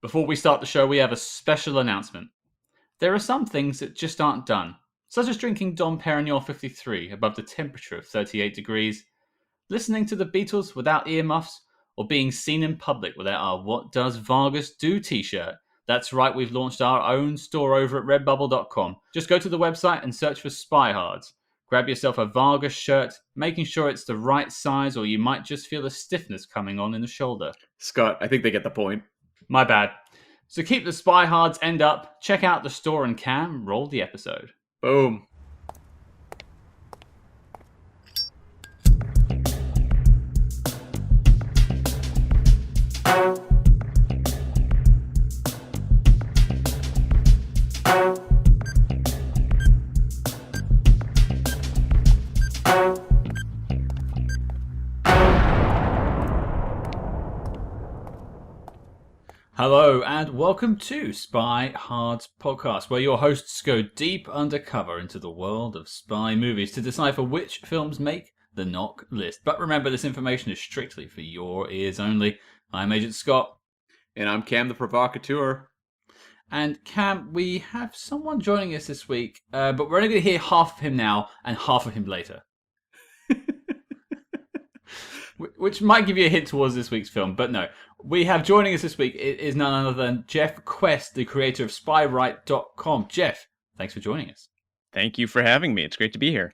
Before we start the show, we have a special announcement. There are some things that just aren't done, such as drinking Dom Perignon 53 above the temperature of 38 degrees, listening to the Beatles without earmuffs, or being seen in public without our What Does Vargas Do t-shirt. That's right, we've launched our own store over at redbubble.com. Just go to the website and search for Spy Hards. Grab yourself a Vargas shirt, making sure it's the right size, or you might just feel a stiffness coming on in the shoulder. Scott, I think they get the point. My bad. So keep the Spy Hards end up, check out the store and Cam, roll the episode. Boom. Hello and welcome to Spy Hards Podcast, where your hosts go deep undercover into the world of spy movies to decipher which films make the knock list. But remember, this information is strictly for your ears only. I'm Agent Scott. And I'm Cam the Provocateur. And Cam, we have someone joining us this week, but we're only going to hear half of him now and half of him later. Which might give you a hint towards this week's film, but no. We have joining us this week is none other than Jeff Quest, the creator of SpyRight.com. Jeff, thanks for joining us. Thank you for having me. It's great to be here.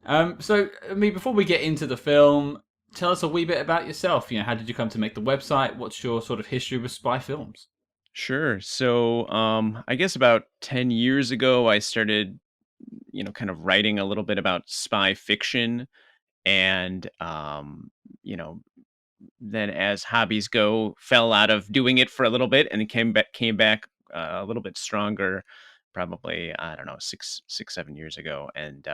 Before we get into the film, tell us a wee bit about yourself. How did you come to make the website? What's your sort of history with spy films? Sure. So, I guess about 10 years ago, I started, kind of writing a little bit about spy fiction. And, then as hobbies go, fell out of doing it for a little bit and came back a little bit stronger, probably, I don't know, 7 years ago. And,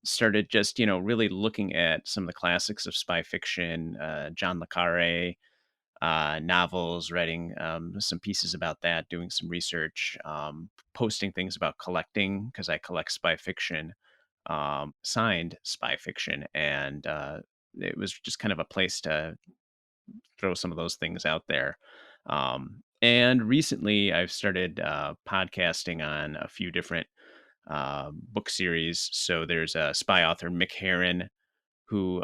started just, really looking at some of the classics of spy fiction, John le Carré, novels, writing some pieces about that, doing some research, posting things about collecting, because I collect spy fiction, signed spy fiction, and it was just kind of a place to throw some of those things out there. And recently I've started podcasting on a few different book series. So there's a spy author, Mick Herron, who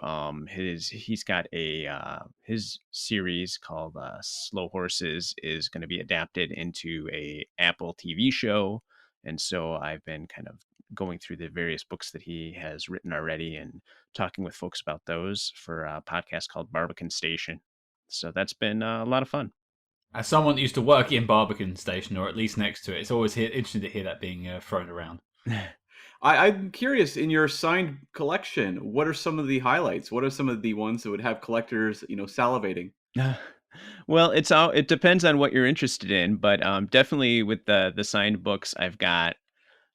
he's got his series called Slow Horses is going to be adapted into a Apple TV show. And so I've been kind of going through the various books that he has written already and talking with folks about those for a podcast called Barbican Station. So that's been a lot of fun. As someone that used to work in Barbican Station, or at least next to it, it's always interesting to hear that being thrown around. I'm curious, in your signed collection, what are some of the highlights? What are some of the ones that would have collectors, salivating? Well, it depends on what you're interested in, but definitely with the signed books, I've got,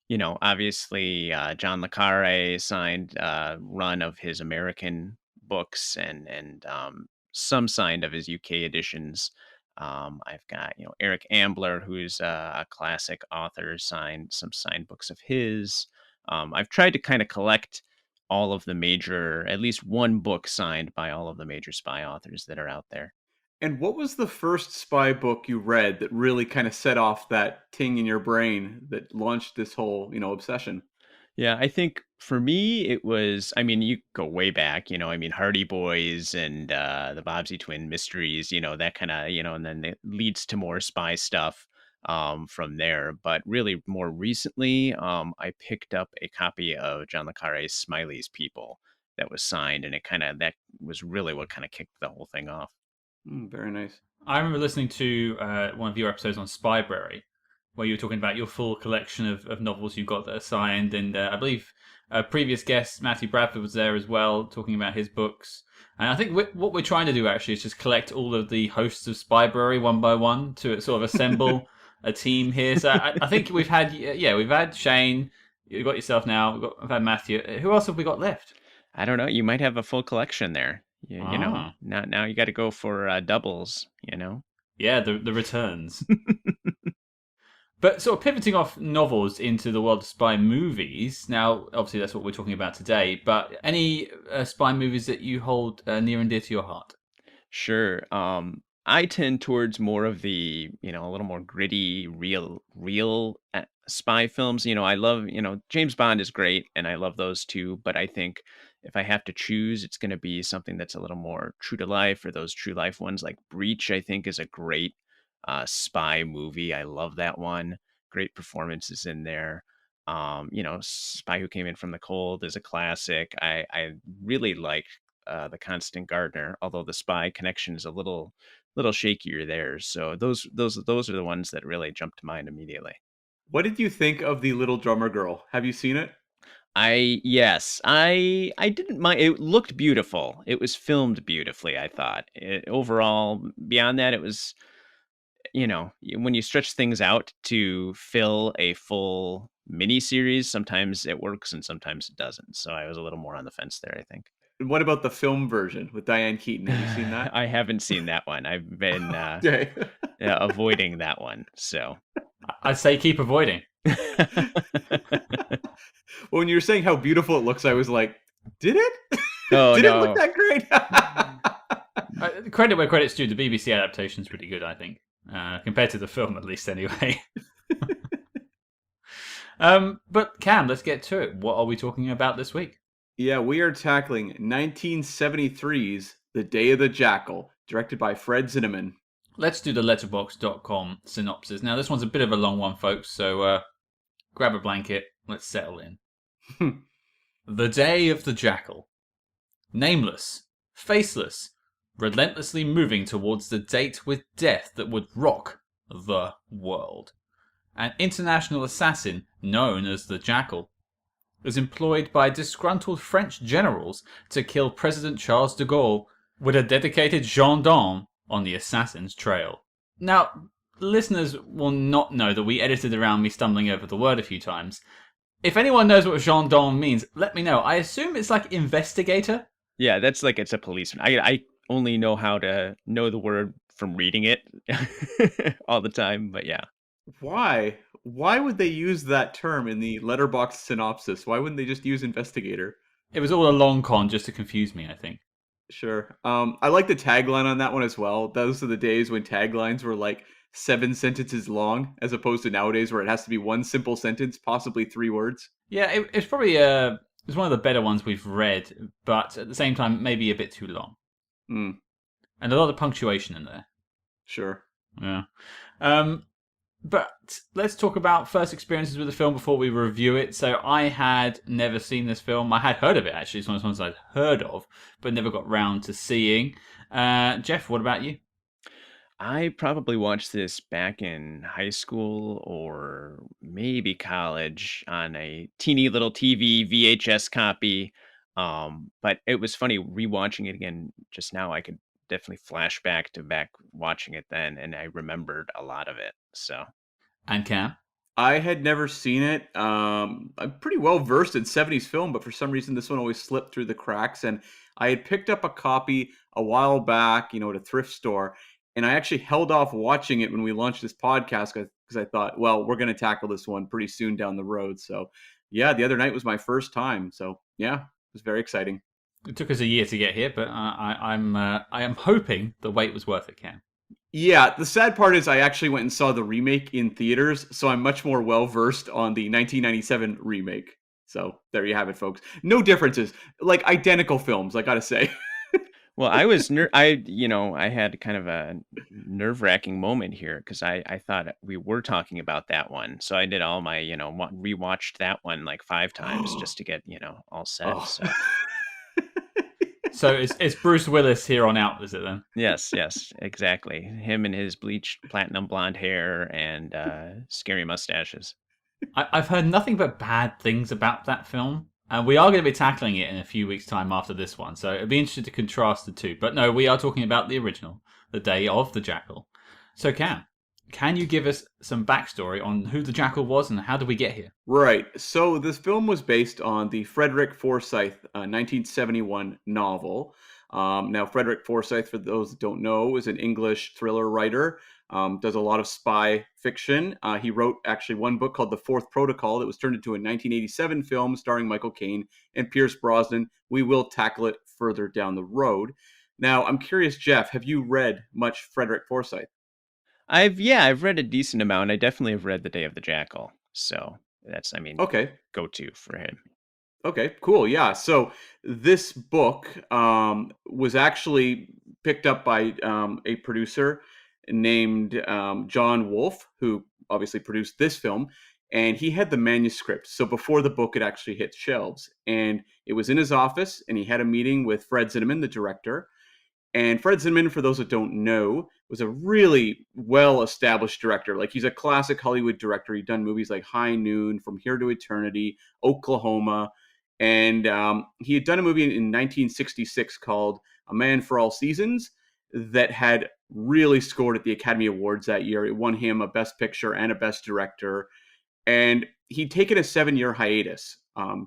obviously John le Carré signed run of his American books and some signed of his UK editions. I've got, Eric Ambler, who's a classic author, signed some signed books of his. I've tried to kind of collect all of the major, at least one book signed by all of the major spy authors that are out there. And what was the first spy book you read that really kind of set off that ting in your brain that launched this whole, obsession? Yeah, I think for me, it was, you go way back, Hardy Boys and the Bobbsey Twin Mysteries, that kind of, and then it leads to more spy stuff from there. But really more recently, I picked up a copy of John le Carré's Smiley's People that was signed, and that was really what kind of kicked the whole thing off. Very nice. I remember listening to one of your episodes on Spybrary, where you were talking about your full collection of novels you've got that are signed, and I believe a previous guest, Matthew Bradford, was there as well, talking about his books. And I think what we're trying to do actually is just collect all of the hosts of Spybrary one by one to sort of assemble a team here. So I think we've had Shane, you've got yourself now, we've had Matthew. Who else have we got left? I don't know. You might have a full collection there. Now you got to go for doubles, Yeah, the returns. But sort of pivoting off novels into the world of spy movies, now obviously that's what we're talking about today, but any spy movies that you hold near and dear to your heart? Sure. I tend towards more of the, a little more gritty, real spy films. I love, James Bond is great, and I love those too. But I think if I have to choose, it's going to be something that's a little more true to life, or those true life ones like Breach. I think is a great spy movie. I love that one. Great performances in there. Spy Who Came In From the Cold is a classic. I really like the Constant Gardener, although the Spy connection is a little shakier there. So those are the ones that really jump to mind immediately. What did you think of The Little Drummer Girl? Have you seen it? I didn't mind. It looked beautiful. It was filmed beautifully, I thought. Overall, beyond that, it was, when you stretch things out to fill a full mini series, sometimes it works and sometimes it doesn't. So I was a little more on the fence there, I think. And what about the film version with Diane Keaton? Have you seen that? I haven't seen that one. I've been Okay. avoiding that one. So I'd say keep avoiding. Well, when you were saying how beautiful it looks, I was like, did it? Oh, did no. it look that great? Credit where credit's due. The BBC adaptation's pretty good, I think, compared to the film, at least, anyway. But Cam, let's get to it. What are we talking about this week? Yeah, we are tackling 1973's The Day of the Jackal, directed by Fred Zinnemann. Let's do the letterboxd.com synopsis. Now, this one's a bit of a long one, folks, so grab a blanket. Let's settle in. The Day of the Jackal. Nameless, faceless, relentlessly moving towards the date with death that would rock the world. An international assassin known as the Jackal is employed by disgruntled French generals to kill President Charles de Gaulle with a dedicated gendarme on the assassin's trail. Now, listeners will not know that we edited around me stumbling over the word a few times. If anyone knows what gendarme means, let me know. I assume it's like investigator. Yeah, that's like it's a policeman. I only know how to know the word from reading it all the time, but yeah. Why? Why would they use that term in the letterbox synopsis? Why wouldn't they just use investigator? It was all a long con just to confuse me, I think. Sure. I like the tagline on that one as well. Those are the days when taglines were like 7 sentences long, as opposed to nowadays where it has to be one simple sentence, possibly 3 words. Yeah, it's probably it's one of the better ones we've read, but at the same time, maybe a bit too long. Mm, And a lot of punctuation in there. sure. Yeah. But let's talk about first experiences with the film before we review it. So I had never seen this film. I had heard of it, actually. It's one of the ones I'd heard of, but never got round to seeing. Jeff, what about you? I probably watched this back in high school or maybe college on a teeny little TV VHS copy. But it was funny rewatching it again just now. I could definitely flash back to back watching it then, and I remembered a lot of it. So And Cam? I had never seen it. I'm pretty well versed in 70s film, but for some reason this one always slipped through the cracks. And I had picked up a copy a while back, at a thrift store. And I actually held off watching it when we launched this podcast because I thought, well, we're going to tackle this one pretty soon down the road. So, yeah, the other night was my first time. So, yeah, it was very exciting. It took us a year to get here, but I am hoping the wait was worth it, Cam. Yeah, the sad part is I actually went and saw the remake in theaters, so I'm much more well-versed on the 1997 remake. So, there you have it, folks. No differences. Like, identical films, I gotta say. well, I was I had kind of a nerve-wracking moment here because I thought we were talking about that one. So I did all my, rewatched that one like 5 times just to get, all set. Oh. So So it's Bruce Willis here on out, is it then? yes, exactly. Him and his bleached platinum blonde hair and scary mustaches. I've heard nothing but bad things about that film. And we are going to be tackling it in a few weeks' time after this one. So it'd be interesting to contrast the two. But no, we are talking about the original, The Day of the Jackal. So Cam, can you give us some backstory on who the Jackal was and how did we get here? Right. So this film was based on the Frederick Forsyth 1971 novel. Now, Frederick Forsyth, for those that don't know, is an English thriller writer. Does a lot of spy fiction. He wrote actually one book called The Fourth Protocol that was turned into a 1987 film starring Michael Caine and Pierce Brosnan. We will tackle it further down the road. Now, I'm curious, Jeff, have you read much Frederick Forsyth? I've read a decent amount. I definitely have read The Day of the Jackal. So that's, I mean, Okay. go to for him. Okay, cool. Yeah. So this book was actually picked up by a producer named John Wolfe, who obviously produced this film, and he had the manuscript. So before the book had actually hit shelves, and it was in his office, and he had a meeting with Fred Zinnemann, the director, and Fred Zinnemann, for those that don't know, was a really well-established director. Like he's a classic Hollywood director. He'd done movies like High Noon, From Here to Eternity, Oklahoma, and he had done a movie in 1966 called A Man for All Seasons that had really scored at the Academy Awards that year. It won him a Best Picture and a Best Director. And he'd taken a 7-year hiatus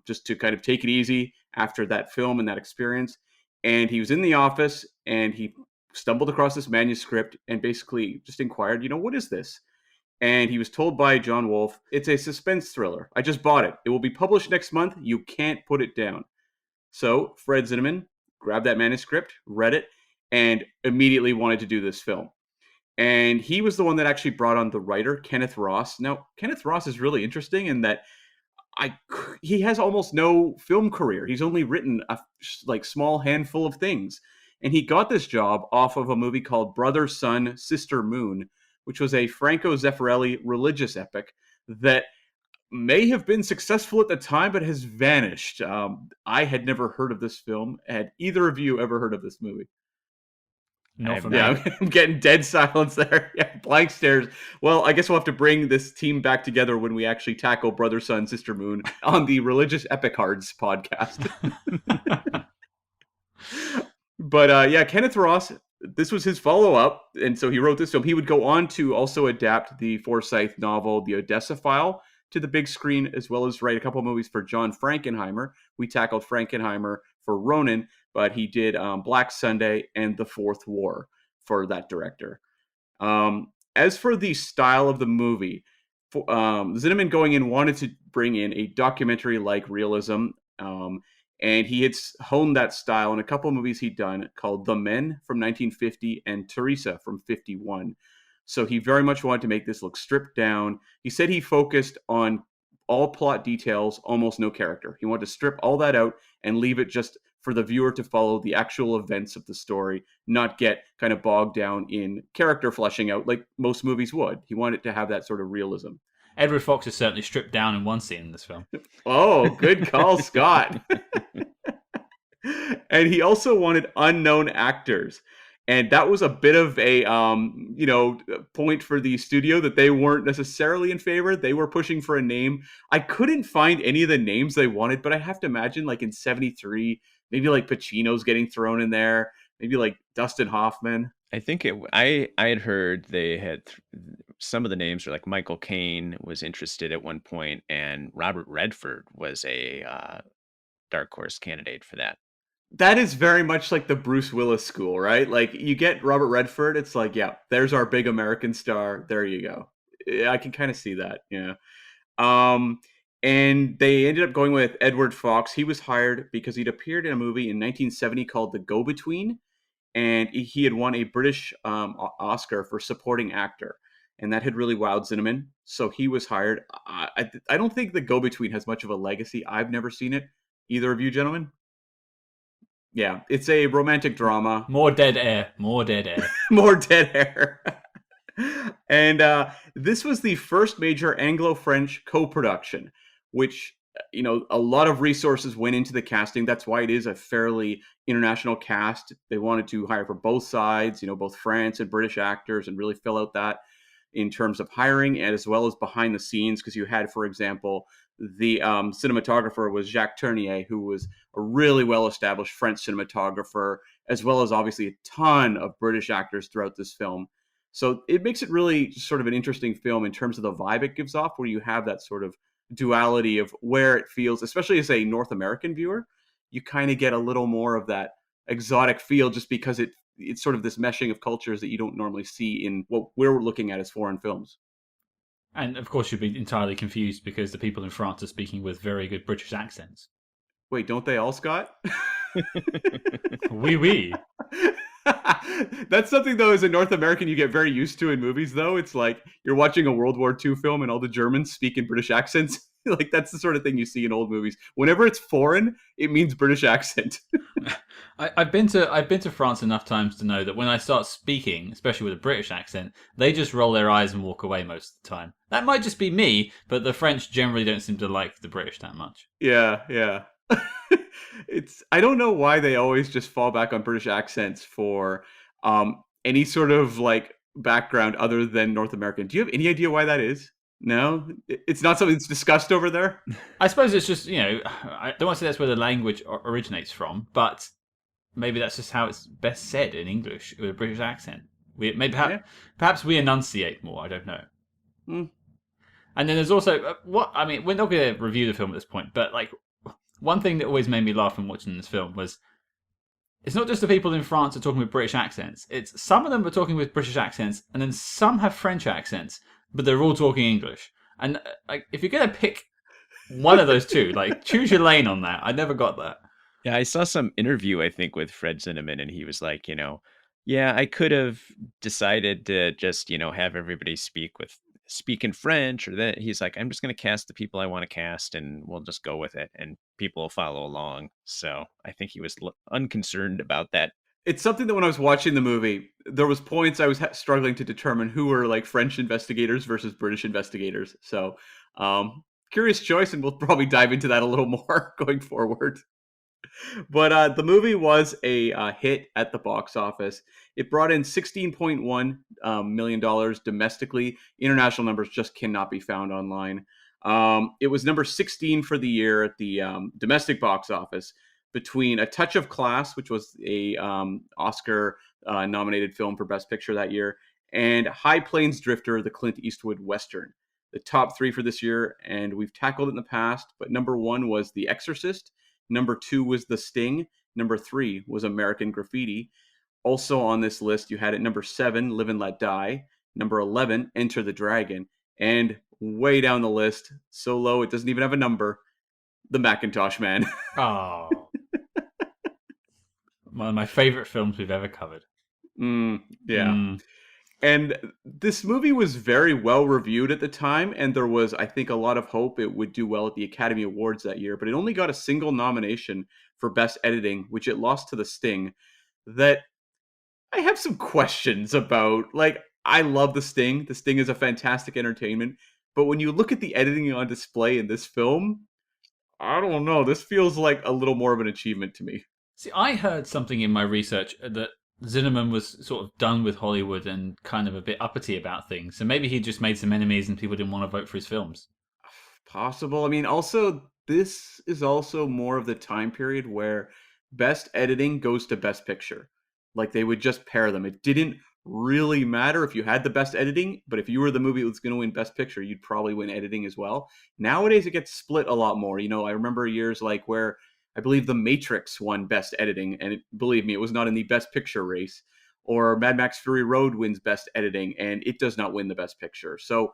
just to kind of take it easy after that film and that experience. And he was in the office and he stumbled across this manuscript and basically just inquired, what is this? And he was told by John Wolfe, it's a suspense thriller. I just bought it. It will be published next month. You can't put it down. So Fred Zinnemann grabbed that manuscript, read it, and immediately wanted to do this film. And he was the one that actually brought on the writer, Kenneth Ross. Now, Kenneth Ross is really interesting in that he has almost no film career. He's only written a small handful of things. And he got this job off of a movie called Brother, Sun, Sister, Moon, which was a Franco Zeffirelli religious epic that may have been successful at the time, but has vanished. I had never heard of this film. Had either of you ever heard of this movie? Not for me. Yeah, I'm getting dead silence there. Yeah, blank stares. Well, I guess we'll have to bring this team back together when we actually tackle Brother, Sun, Sister, Moon on the Religious Epic Cards podcast. But yeah, Kenneth Ross, this was his follow-up, and so he wrote this film. He would go on to also adapt the Forsyth novel, The Odessa File, to the big screen, as well as write a couple movies for John Frankenheimer. We tackled Frankenheimer for Ronin, but he did Black Sunday and The Fourth War for that director. As for the style of the movie, Zinnemann going in wanted to bring in a documentary-like realism, and he had honed that style in a couple of movies he'd done called The Men from 1950 and Teresa from 51. So he very much wanted to make this look stripped down. He said he focused on all plot details, almost no character. He wanted to strip all that out and leave it just for the viewer to follow the actual events of the story, not get kind of bogged down in character fleshing out like most movies would. He wanted to have that sort of realism. Edward Fox is certainly stripped down in one scene in this film. Oh, good call, Scott. And he also wanted unknown actors. And that was a bit of a, point for the studio that they weren't necessarily in favor. They were pushing for a name. I couldn't find any of the names they wanted, but I have to imagine like in 73, maybe like Pacino's getting thrown in there. Maybe like Dustin Hoffman. I think I had heard they had some of the names were like Michael Caine was interested at one point, and Robert Redford was a dark horse candidate for that. That is very much like the Bruce Willis school, right? Like you get Robert Redford, it's like, yeah, there's our big American star. There you go. I can kind of see that, yeah. And they ended up going with Edward Fox. He was hired because he'd appeared in a movie in 1970 called The Go-Between, and he had won a British Oscar for supporting actor, and that had really wowed Zinnemann. So he was hired. I don't think The Go-Between has much of a legacy. I've never seen it. Either of you gentlemen? Yeah, it's a romantic drama. More dead air. More dead air. More dead air. And this was the first major Anglo-French co-production, which, a lot of resources went into the casting. That's why it is a fairly international cast. They wanted to hire for both sides, both France and British actors, and really fill out that in terms of hiring and as well as behind the scenes, because you had, for example, the cinematographer was Jacques Tournier, who was a really well-established French cinematographer, as well as obviously a ton of British actors throughout this film. So it makes it really sort of an interesting film in terms of the vibe it gives off, where you have that sort of duality of where it feels, especially as a North American viewer, you kind of get a little more of that exotic feel just because it's sort of this meshing of cultures that you don't normally see in what we're looking at as foreign films. And of course, you'd be entirely confused because the people in France are speaking with very good British accents. Wait, don't they all, Scott? Oui, oui. That's something though, as a North American, you get very used to in movies. Though it's like you're watching a World War II film and all the Germans speak in British accents. Like that's the sort of thing you see in old movies. Whenever it's foreign, it means British accent. I've been to France enough times to know that when I start speaking, especially with a British accent, they just roll their eyes and walk away most of the time. That might just be me, but the French generally don't seem to like the British that much. Yeah, yeah. It's I don't know why they always just fall back on British accents for any sort of like background other than North American. Do you have any idea why that is? No, it's not something that's discussed over there. I suppose it's just, I don't want to say that's where the language originates from, but maybe that's just how it's best said in English with a British accent. Maybe Yeah. perhaps we enunciate more. I don't know. Hmm. And then there's also what I mean. We're not going to review the film at this point, but like one thing that always made me laugh when watching this film was it's not just the people in France are talking with British accents. It's some of them are talking with British accents, and then some have French accents, but they're all talking English. And like, if you're going to pick one of those two, like choose your lane on that. I never got that. Yeah, I saw some interview, I think, with Fred Zinnemann, and he was like, yeah, I could have decided to just, have everybody speak in French, or that he's like, I'm just going to cast the people I want to cast, and we'll just go with it, and people will follow along. So I think he was unconcerned about that. It's something that when I was watching the movie, there was points I was struggling to determine who were like French investigators versus British investigators. So, curious choice, and we'll probably dive into that a little more going forward. But the movie was a hit at the box office. It brought in $16.1 million domestically. International numbers just cannot be found online. It was number 16 for the year at the domestic box office, between A Touch of Class, which was a Oscar nominated film for Best Picture that year, and High Plains Drifter, the Clint Eastwood Western. The top three for this year, and we've tackled it in the past, but number one was The Exorcist. Number two was The Sting. Number three was American Graffiti. Also on this list, you had at number 7, Live and Let Die. Number 11, Enter the Dragon. And way down the list, so low it doesn't even have a number, The Macintosh Man. Oh, one of my favorite films we've ever covered. Yeah. And this movie was very well reviewed at the time, and there was, I think, a lot of hope it would do well at the Academy Awards that year, but it only got a single nomination for Best Editing, which it lost to The Sting, that I have some questions about. Like, I love The Sting. The Sting is a fantastic entertainment, but when you look at the editing on display in this film, I don't know. This feels like a little more of an achievement to me. See, I heard something in my research that Zinnemann was sort of done with Hollywood and kind of a bit uppity about things. So maybe he just made some enemies and people didn't want to vote for his films. Possible. I mean, also, this is also more of the time period where best editing goes to best picture. Like they would just pair them. It didn't really matter if you had the best editing, but if you were the movie that was going to win best picture, you'd probably win editing as well. Nowadays, it gets split a lot more. I remember years like where I believe The Matrix won best editing, and believe me, it was not in the best picture race. Or Mad Max Fury Road wins best editing, and it does not win the best picture. So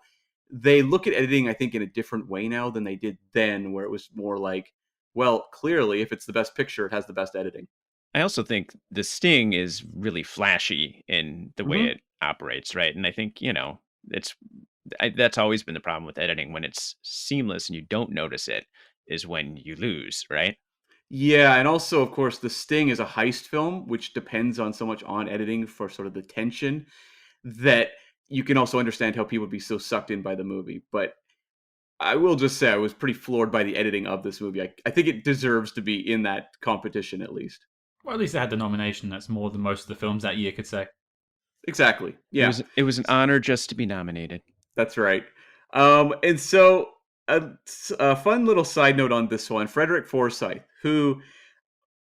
they look at editing, I think, in a different way now than they did then, where it was more like, well, clearly, if it's the best picture, it has the best editing. I also think the Sting is really flashy in the way Hmm. it operates, right? And I think, it's that's always been the problem with editing. When it's seamless and you don't notice it is when you lose, right? Yeah, and also, of course, The Sting is a heist film, which depends on so much on editing for sort of the tension that you can also understand how people would be so sucked in by the movie. But I will just say I was pretty floored by the editing of this movie. I think it deserves to be in that competition at least. Well, at least they had the nomination. That's more than most of the films that year could say. Exactly. It Yeah. was it was an honor just to be nominated. That's right. And so a fun little side note on this one: Frederick Forsyth, who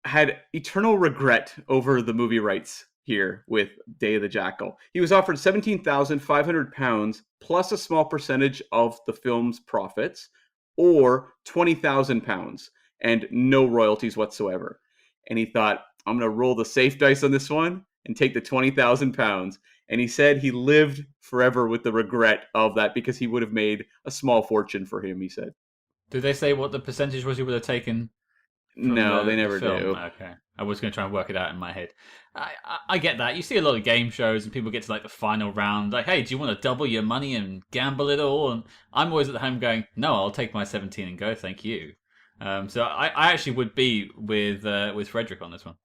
had eternal regret over the movie rights here with Day of the Jackal. He was offered £17,500 plus a small percentage of the film's profits, or £20,000 and no royalties whatsoever. And he thought, I'm going to roll the safe dice on this one and take the £20,000. And he said he lived forever with the regret of that because he would have made a small fortune for him, he said. Did they say what the percentage was he would have taken? from No, they the never film? do. Okay. I was going to try and work it out in my head. I get that. You see a lot of game shows and people get to like the final round, like, hey, do you want to double your money and gamble it all? And I'm always at home going, no, I'll take my 17 and go, thank you. So I actually would be with Frederick on this one.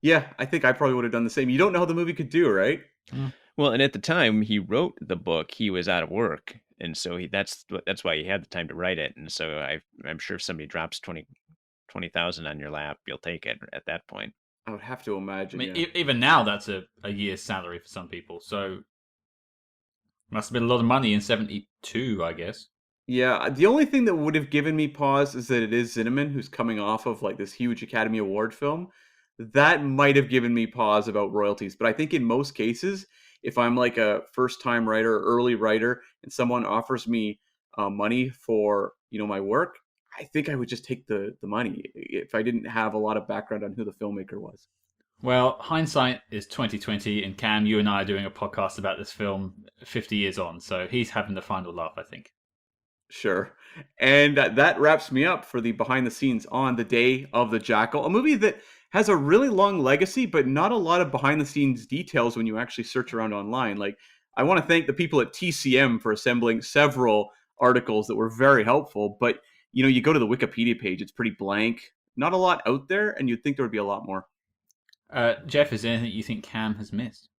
Yeah, I think I probably would have done the same. You don't know how the movie could do, right? Mm. Well, and at the time he wrote the book, he was out of work, and so that's why he had the time to write it. And so I'm sure if somebody drops 20,000 on your lap, you'll take it at that point. I would have to I imagine, mean, yeah. even now, that's a year's salary for some people. So must have been a lot of money in '72, I guess. Yeah, the only thing that would have given me pause is that it is Zinnemann who's coming off of like this huge Academy Award film. That might have given me pause about royalties, but I think in most cases, if I'm like a first-time writer, early writer, and someone offers me money for my work, I think I would just take the money if I didn't have a lot of background on who the filmmaker was. Well, hindsight is 2020, and Cam, you and I are doing a podcast about this film 50 years on, so he's having the final laugh, I think. Sure. And that wraps me up for the behind the scenes on The Day of the Jackal, a movie that has a really long legacy, but not a lot of behind the scenes details when you actually search around online. Like, I want to thank the people at TCM for assembling several articles that were very helpful, but you go to the Wikipedia page, it's pretty blank. Not a lot out there, and you'd think there would be a lot more. Jeff, is there anything you think Cam has missed?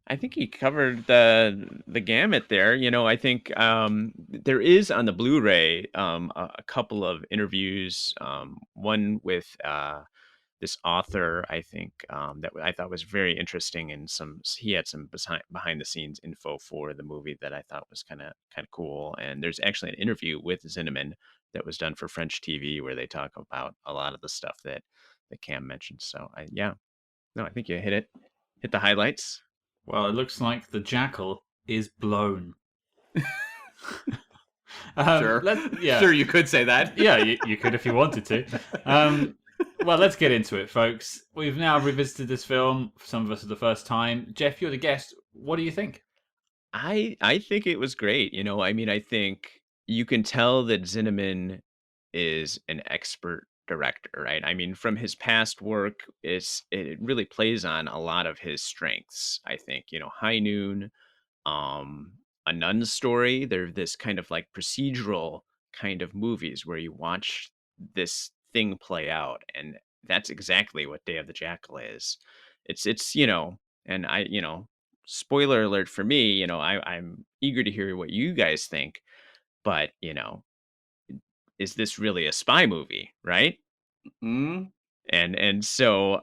I think he covered the gamut there. I think there is on the Blu-ray a couple of interviews. One with this author, I think, that I thought was very interesting, and he had some behind the scenes info for the movie that I thought was kind of cool. And there's actually an interview with Zinnemann that was done for French TV where they talk about a lot of the stuff that Cam mentioned. So yeah, no, I think you hit the highlights. Well, it looks like the Jackal is blown. Sure. Yeah. Sure, you could say that. Yeah, you could if you wanted to. Well, let's get into it, folks. We've now revisited this film, for some of us for the first time. Jeff, you're the guest. What do you think? I think it was great. I mean, I think you can tell that Zinnemann is an expert director, right? I mean, from his past work, it really plays on a lot of his strengths. I think High Noon, A Nun's Story. They're this kind of like procedural kind of movies where you watch this thing play out, and that's exactly what Day of the Jackal is. It's and spoiler alert for me, I'm eager to hear what you guys think, but is this really a spy movie, right? Mm. And so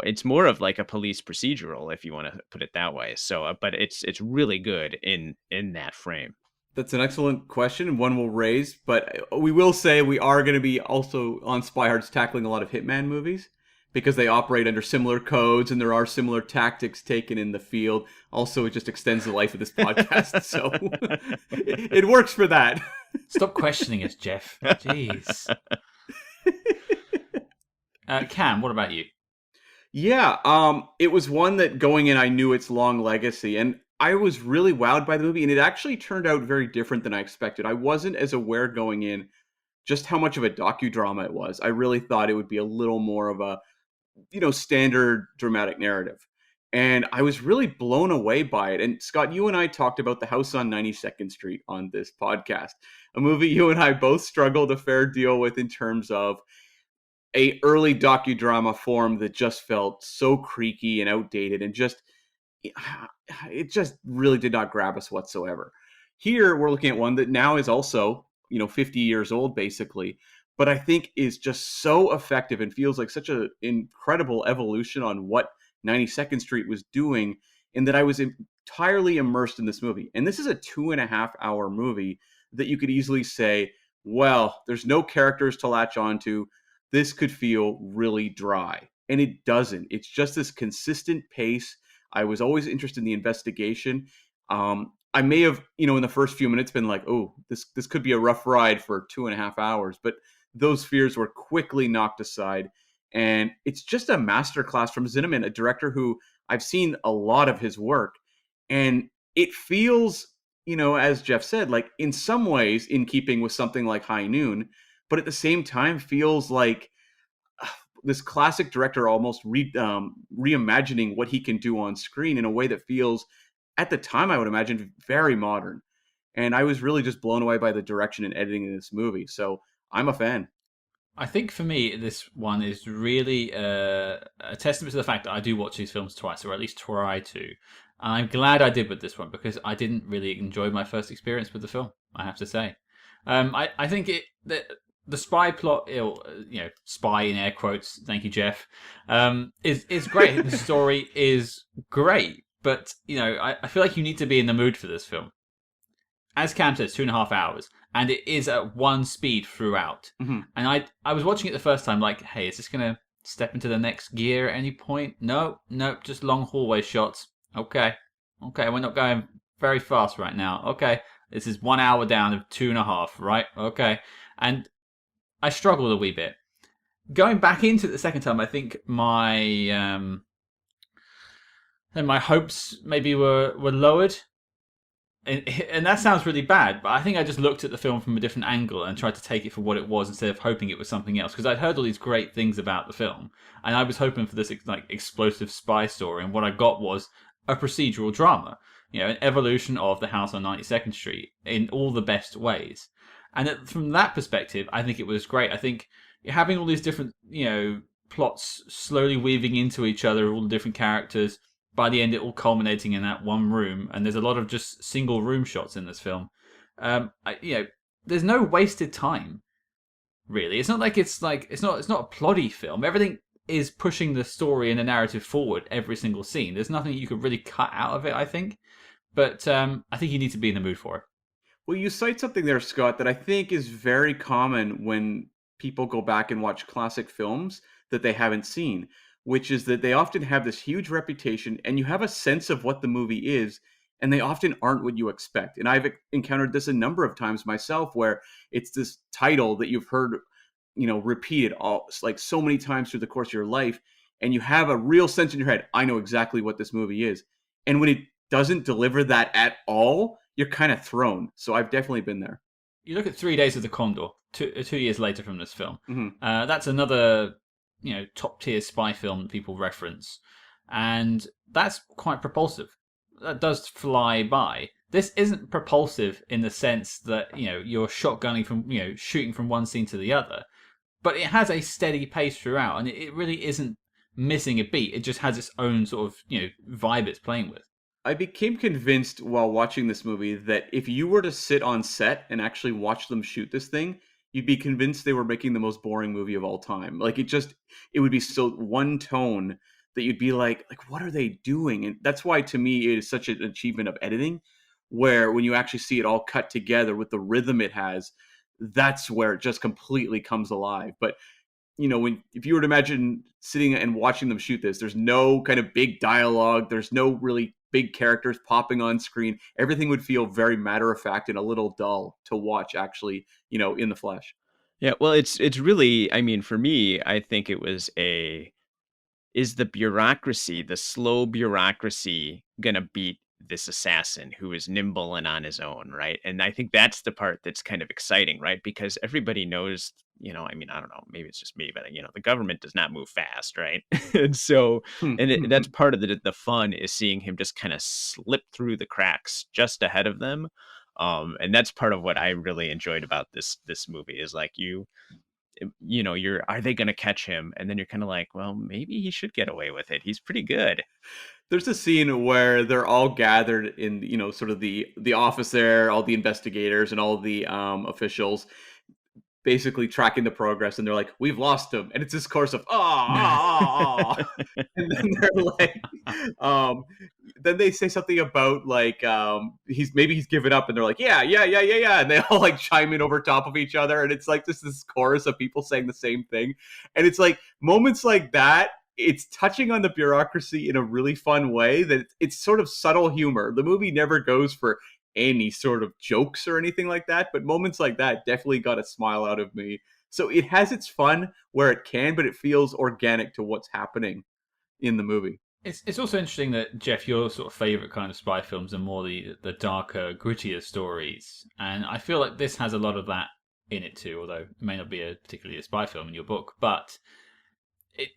it's more of like a police procedural, if you want to put it that way. So but it's really good in that frame. That's an excellent question and one we'll raise, but we will say we are going to be also on Spy Hards tackling a lot of Hitman movies because they operate under similar codes and there are similar tactics taken in the field. Also, it just extends the life of this podcast, so it works for that. Stop questioning us, Jeff. Jeez. Cam, what about you? Yeah, it was one that going in, I knew its long legacy, and I was really wowed by the movie, and it actually turned out very different than I expected. I wasn't as aware going in just how much of a docudrama it was. I really thought it would be a little more of a, standard dramatic narrative. And I was really blown away by it. And Scott, you and I talked about The House on 92nd Street on this podcast, a movie you and I both struggled a fair deal with in terms of a early docudrama form that just felt so creaky and outdated and just it just really did not grab us whatsoever. Here we're looking at one that now is also 50 years old basically, but I think is just so effective and feels like such an incredible evolution on what 92nd Street was doing, in that I was entirely immersed in this movie. And this is a 2.5 hour movie that you could easily say, well, there's no characters to latch onto. This could feel really dry. And it doesn't. It's just this consistent pace. I was always interested in the investigation. I may have, in the first few minutes been like, oh, this could be a rough ride for 2.5 hours. But those fears were quickly knocked aside. And it's just a masterclass from Zinnemann, a director who I've seen a lot of his work. And it feels, as Jeff said, like in some ways in keeping with something like High Noon, but at the same time feels like this classic director almost reimagining what he can do on screen in a way that feels, at the time, I would imagine, very modern. And I was really just blown away by the direction and editing in this movie. So I'm a fan. I think for me, this one is really a testament to the fact that I do watch these films twice, or at least try to. And I'm glad I did with this one because I didn't really enjoy my first experience with the film, I have to say. I think the spy plot, spy in air quotes, thank you, Jeff, is great. The story is great, but I feel like you need to be in the mood for this film. As Cam says, 2.5 hours, and it is at one speed throughout. Mhm. And I was watching it the first time, like, hey, is this gonna step into the next gear at any point? No, just long hallway shots. Okay, we're not going very fast right now. Okay, this is 1 hour down of 2.5, right? Okay, and I struggled a wee bit. Going back into it the second time, I think my hopes maybe were lowered. And that sounds really bad, but I think I just looked at the film from a different angle and tried to take it for what it was instead of hoping it was something else. Because I'd heard all these great things about the film, and I was hoping for this like explosive spy story, and what I got was a procedural drama. An evolution of The House on 92nd Street in all the best ways. And from that perspective, I think it was great. I think having all these different plots slowly weaving into each other, all the different characters. By the end, it all culminating in that one room, and there's a lot of just single room shots in this film. There's no wasted time, really. It's not like it's not a plotty film. Everything is pushing the story and the narrative forward every single scene. There's nothing you could really cut out of it, I think. But I think you need to be in the mood for it. Well, you cite something there, Scott, that I think is very common when people go back and watch classic films that they haven't seen, which is that they often have this huge reputation and you have a sense of what the movie is, and they often aren't what you expect. And I've encountered this a number of times myself where it's this title that you've heard, repeated like so many times through the course of your life, and you have a real sense in your head, I know exactly what this movie is. And when it doesn't deliver that at all, you're kind of thrown. So I've definitely been there. You look at 3 Days of the Condor, 2 years later from this film. Mm-hmm. That's another top tier spy film that people reference, and that's quite propulsive. That does fly by. This isn't propulsive in the sense that you're shotgunning from shooting from one scene to the other, but it has a steady pace throughout, and it really isn't missing a beat. It just has its own sort of vibe it's playing with. I became convinced while watching this movie that if you were to sit on set and actually watch them shoot this thing, you'd be convinced they were making the most boring movie of all time. Like it would be so one tone that you'd be like, what are they doing? And that's why to me it is such an achievement of editing, where when you actually see it all cut together with the rhythm it has, that's where it just completely comes alive. But if you were to imagine sitting and watching them shoot this, there's no kind of big dialogue. There's no really big characters popping on screen. Everything would feel very matter of fact and a little dull to watch actually, in the flesh. Yeah, well, it's really, I mean, for me, I think it was is the bureaucracy, the slow bureaucracy, gonna beat this assassin who is nimble and on his own, right? And I think that's the part that's kind of exciting, right? Because everybody knows, I mean, I don't know, maybe it's just me, but the government does not move fast, right? And so, that's part of the fun is seeing him just kind of slip through the cracks just ahead of them. And that's part of what I really enjoyed about this movie is like are they going to catch him? And then you're kind of like, well, maybe he should get away with it. He's pretty good. There's a scene where they're all gathered in, sort of the office there, all the investigators and all the officials, basically tracking the progress, and they're like, "We've lost him," and it's this chorus of and then they're like, then they say something about like he's given up, and they're like, yeah, and they all like chime in over top of each other, and it's like this chorus of people saying the same thing, and it's like moments like that. It's touching on the bureaucracy in a really fun way that it's sort of subtle humor. The movie never goes for any sort of jokes or anything like that, but moments like that definitely got a smile out of me. So it has its fun where it can, but it feels organic to what's happening in the movie. It's also interesting that, Jeff, your sort of favorite kind of spy films are more the darker, grittier stories, and I feel like this has a lot of that in it too. Although it may not be particularly a spy film in your book, but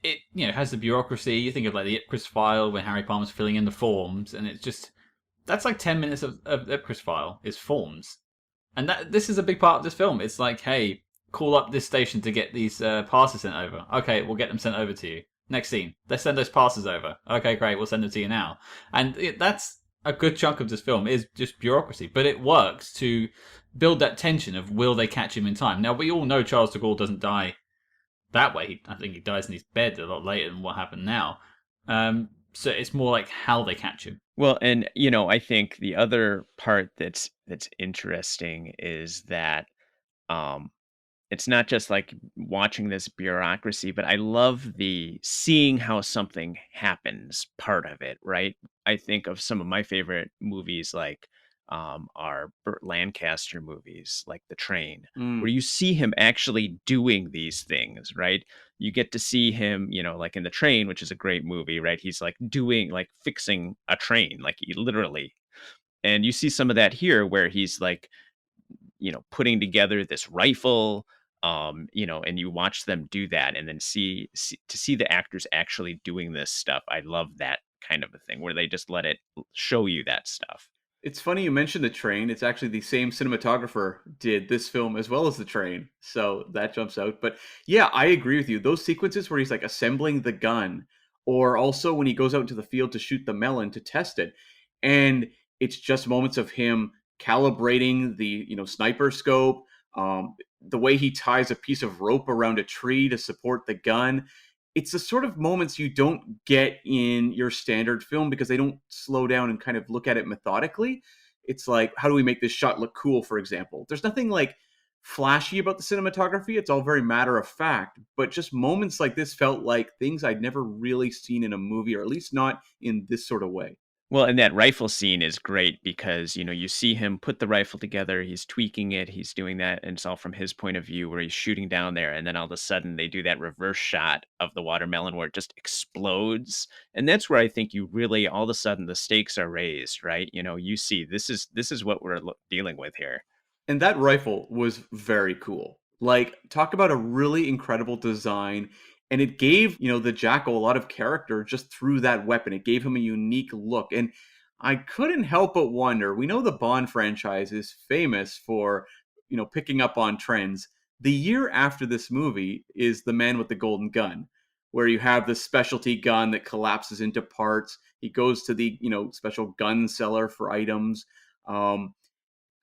it has the bureaucracy. You think of like the Ipcris file when Harry Palmer's filling in the forms, and it's just that's like 10 minutes of Ipcris file is forms, and that this is a big part of this film. It's like, hey, call up this station to get these passes sent over. Okay, we'll get them sent over to you. Next scene, let's send those passes over. Okay, great, we'll send them to you now. And that's a good chunk of this film is just bureaucracy, but it works to build that tension of will they catch him in time. Now we all know Charles de Gaulle doesn't die that way. I think he dies in his bed a lot later than what happened now. So it's more like how they catch him. Well, and I think the other part that's interesting is that um, it's not just like watching this bureaucracy, but I love the seeing how something happens part of it, right? I think of some of my favorite movies like are Burt Lancaster movies, like The Train, where Mm. you see him actually doing these things, right? You get to see him, like in The Train, which is a great movie, right? He's like doing, like fixing a train, like he literally. And you see some of that here where he's like, putting together this rifle, and you watch them do that and then see the actors actually doing this stuff. I love that kind of a thing where they just let it show you that stuff. It's funny you mentioned The Train. It's actually the same cinematographer did this film as well as The Train. So that jumps out. But yeah, I agree with you. Those sequences where he's like assembling the gun, or also when he goes out into the field to shoot the melon to test it. And it's just moments of him calibrating the, sniper scope, the way he ties a piece of rope around a tree to support the gun. It's the sort of moments you don't get in your standard film because they don't slow down and kind of look at it methodically. It's like, how do we make this shot look cool, for example? There's nothing like flashy about the cinematography. It's all very matter of fact, but just moments like this felt like things I'd never really seen in a movie, or at least not in this sort of way. Well, and that rifle scene is great because, you see him put the rifle together, he's tweaking it, he's doing that, and it's all from his point of view where he's shooting down there, and then all of a sudden they do that reverse shot of the watermelon where it just explodes. And that's where I think you really all of a sudden the stakes are raised, right? You see this is what we're dealing with here. And that rifle was very cool. Like, talk about a really incredible design. And it gave, the Jackal a lot of character just through that weapon. It gave him a unique look. And I couldn't help but wonder, we know the Bond franchise is famous for, picking up on trends. The year after this movie is The Man with the Golden Gun, where you have the specialty gun that collapses into parts. He goes to the, special gun seller for items. Um,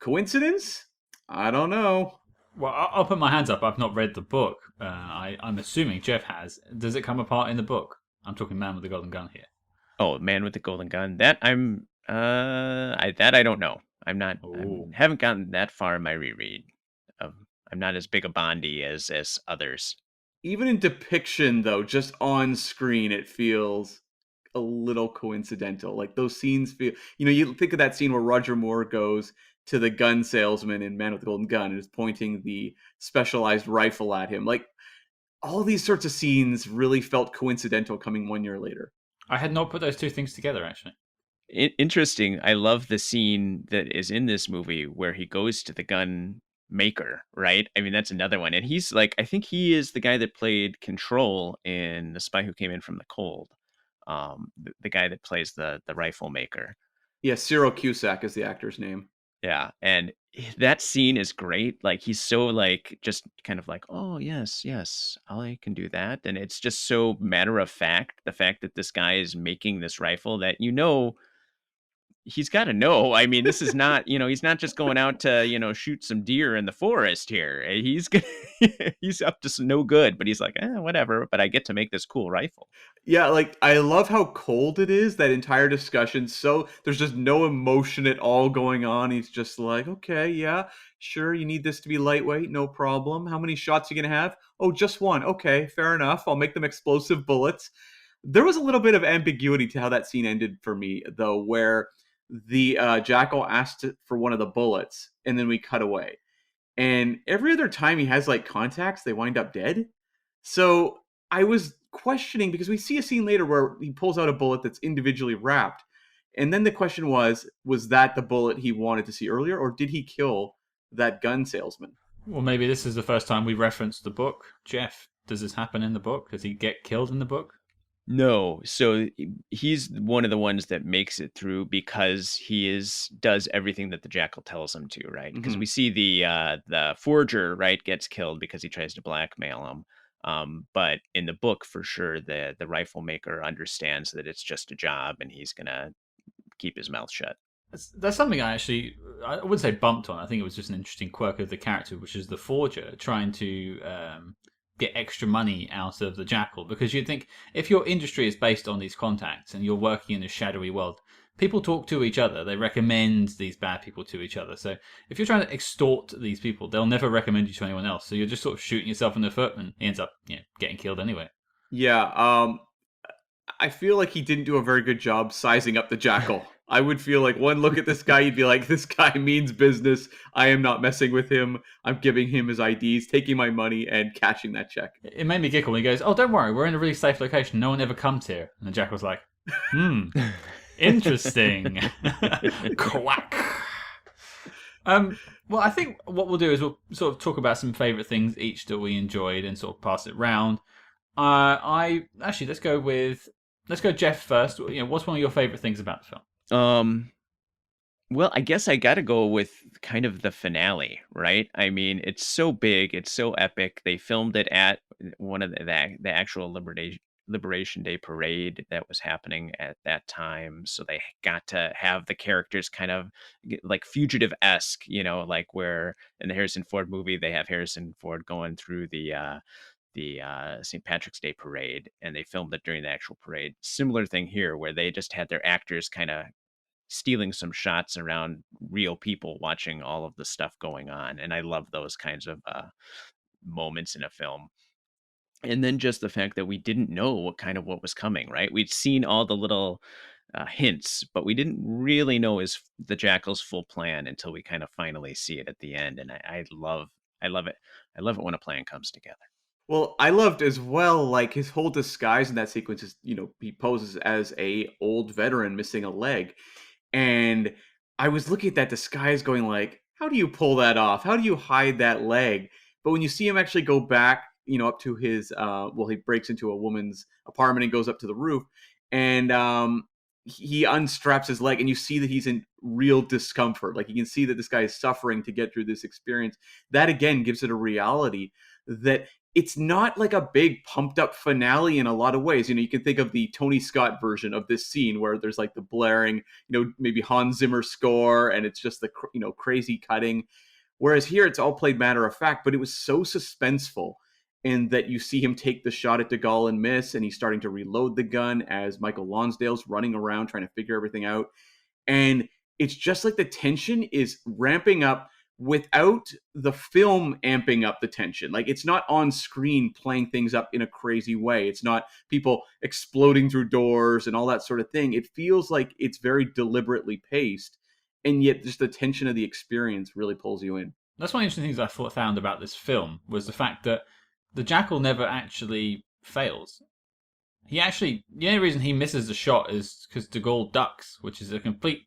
Coincidence? I don't know. Well, I'll put my hands up. I've not read the book. I'm assuming Jeff has. Does it come apart in the book? I'm talking Man with the Golden Gun here. Oh, Man with the Golden Gun. That I don't know. I Oh. haven't gotten that far in my reread. I'm not as big a Bondy as others. Even in depiction, though, just on screen, it feels a little coincidental. Like those scenes feel, you think of that scene where Roger Moore goes to the gun salesman in Man with the Golden Gun and is pointing the specialized rifle at him. Like all these sorts of scenes really felt coincidental coming 1 year later. I had not put those two things together, actually. Interesting. I love the scene that is in this movie where he goes to the gun maker, right? I mean, that's another one. And he's like, I think he is the guy that played Control in The Spy Who Came In From the Cold. The guy that plays the rifle maker. Yeah, Cyril Cusack is the actor's name. Yeah, and that scene is great. Like he's so like just kind of like, oh yes, yes, I can do that, and it's just so matter of fact. The fact that this guy is making this rifle that he's got to know. I mean, this is not, he's not just going out to, shoot some deer in the forest here. He's up to no good, but he's like, whatever. But I get to make this cool rifle. Yeah, like I love how cold it is, that entire discussion. So there's just no emotion at all going on. He's just like, okay, yeah, sure, you need this to be lightweight, no problem. How many shots are you gonna have? Oh, just one. Okay, fair enough. I'll make them explosive bullets. There was a little bit of ambiguity to how that scene ended for me, though, where the Jackal asked for one of the bullets, and then we cut away. And every other time he has like contacts, they wind up dead. So I was questioning because we see a scene later where he pulls out a bullet that's individually wrapped. And then the question was that the bullet he wanted to see earlier, or did he kill that gun salesman? Well, maybe this is the first time we referenced the book. Jeff, does this happen in the book? Does he get killed in the book? No, so he's one of the ones that makes it through because does everything that the Jackal tells him to, right? Because Hmm. we see the forger, right, gets killed because he tries to blackmail him. But in the book, for sure, the rifle maker understands that it's just a job, and he's gonna keep his mouth shut. That's something I wouldn't say bumped on. I think it was just an interesting quirk of the character, which is the forger trying to get extra money out of the Jackal. Because you'd think if your industry is based on these contacts and you're working in a shadowy world, people talk to each other. They recommend these bad people to each other. So if you're trying to extort these people, they'll never recommend you to anyone else. So you're just sort of shooting yourself in the foot, and he ends up getting killed anyway. Yeah, I feel like he didn't do a very good job sizing up the Jackal. I would feel like one look at this guy, you'd be like, this guy means business. I am not messing with him. I'm giving him his IDs, taking my money, and cashing that check. It made me giggle. He goes, "Oh, don't worry, we're in a really safe location. No one ever comes here." And the Jackal's like, interesting. Quack. Well, I think what we'll do is we'll sort of talk about some favourite things each that we enjoyed and sort of pass it round. I actually let's go Jeff first. What's one of your favourite things about the film? Well, I guess I got to go with kind of the finale, right? I mean, it's so big, it's so epic. They filmed it at one of the actual Liberation Day parade that was happening at that time, so they got to have the characters kind of like fugitive-esque, like where in the Harrison Ford movie they have Harrison Ford going through the St. Patrick's Day parade, and they filmed it during the actual parade. Similar thing here, where they just had their actors kind of stealing some shots around real people watching all of the stuff going on, and I love those kinds of moments in a film. And then just the fact that we didn't know what was coming, right? We'd seen all the little hints, but we didn't really know the Jackal's full plan until we kind of finally see it at the end. And I love it. I love it when a plan comes together. Well, I loved as well, like his whole disguise in that sequence is, he poses as a old veteran missing a leg. And I was looking at that disguise going like, how do you pull that off? How do you hide that leg? But when you see him actually go back, up to his, he breaks into a woman's apartment and goes up to the roof, and he unstraps his leg, and you see that he's in real discomfort. Like you can see that this guy is suffering to get through this experience. That again gives it a reality that it's not like a big pumped up finale in a lot of ways. You can think of the Tony Scott version of this scene where there's like the blaring, maybe Hans Zimmer score, and it's just the, crazy cutting. Whereas here it's all played matter of fact, but it was so suspenseful in that you see him take the shot at De Gaulle and miss, and he's starting to reload the gun as Michael Lonsdale's running around trying to figure everything out. And it's just like the tension is ramping up without the film amping up the tension. Like it's not on screen playing things up in a crazy way. It's not people exploding through doors and all that sort of thing. It feels like it's very deliberately paced, and yet just the tension of the experience really pulls you in. That's one of the interesting things I found about this film was the fact that the Jackal never actually fails. The only reason he misses the shot is because De Gaulle ducks, which is a complete,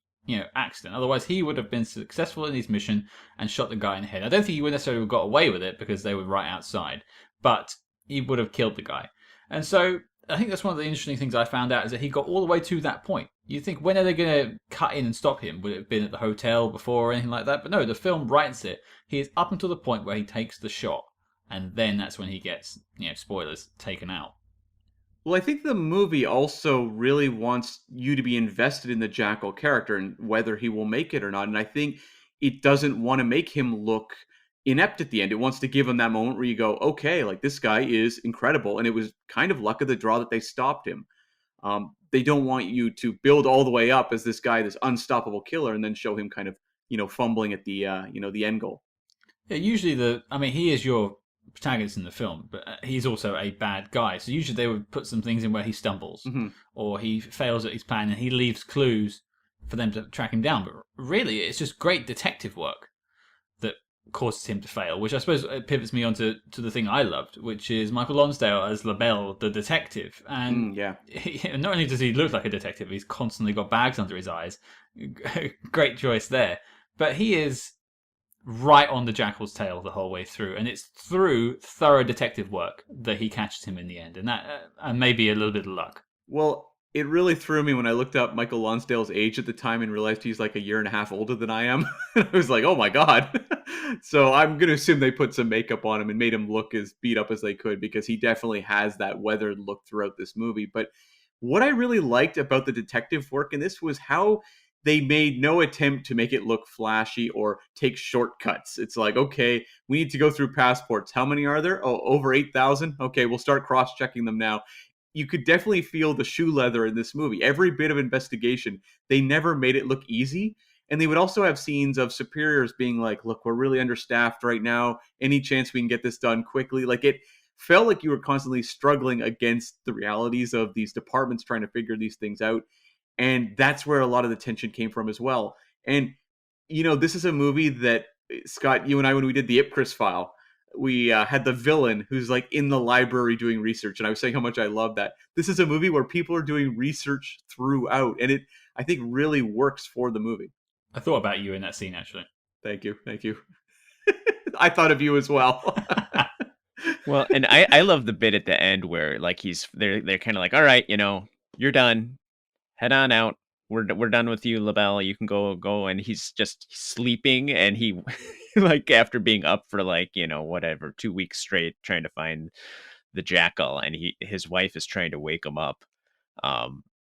accident. Otherwise, he would have been successful in his mission and shot the guy in the head. I don't think he would necessarily have got away with it because they were right outside, but he would have killed the guy. And so I think that's one of the interesting things I found out is that he got all the way to that point. You think, when are they going to cut in and stop him? Would it have been at the hotel before or anything like that? But no, the film writes it. He is up until the point where he takes the shot, and then that's when he gets, spoilers, taken out. Well, I think the movie also really wants you to be invested in the Jackal character and whether he will make it or not. And I think it doesn't want to make him look inept at the end. It wants to give him that moment where you go, okay, like this guy is incredible. And it was kind of luck of the draw that they stopped him. They don't want you to build all the way up as this guy, this unstoppable killer, and then show him kind of, fumbling at the, the end goal. Yeah, usually he is your protagonist in the film, but he's also a bad guy. So usually they would put some things in where he stumbles Mm-hmm. or he fails at his plan and he leaves clues for them to track him down. But really, it's just great detective work that causes him to fail, which I suppose pivots me onto the thing I loved, which is Michael Lonsdale as Labelle, the detective. And Yeah. not only does he look like a detective, he's constantly got bags under his eyes. Great choice there. But he is right on the Jackal's tail the whole way through, and it's through thorough detective work that he catches him in the end, and that and maybe a little bit of luck. Well, it really threw me when I looked up Michael Lonsdale's age at the time and realized he's like a year and a half older than I am. I was like, oh my God. So I'm going to assume they put some makeup on him and made him look as beat up as they could, because he definitely has that weathered look throughout this movie. But what I really liked about the detective work in this was how they made no attempt to make it look flashy or take shortcuts. It's like, okay, we need to go through passports. How many are there? Oh, over 8,000. Okay, we'll start cross checking them now. You could definitely feel the shoe leather in this movie. Every bit of investigation, they never made it look easy. And they would also have scenes of superiors being like, look, we're really understaffed right now. Any chance we can get this done quickly? Like, it felt like you were constantly struggling against the realities of these departments trying to figure these things out. And that's where a lot of the tension came from as well. And, this is a movie that, Scott, you and I, when we did the Ipcris file, we had the villain who's like in the library doing research, and I was saying how much I love that. This is a movie where people are doing research throughout, and it, I think, really works for the movie. I thought about you in that scene actually. Thank you. I thought of you as well. Well, and I love the bit at the end where like they're kind of like, all right, you're done, head on out. We're done with you, LaBelle. You can go, and he's just sleeping, and he like after being up for like whatever 2 weeks straight trying to find the Jackal, and his wife is trying to wake him up,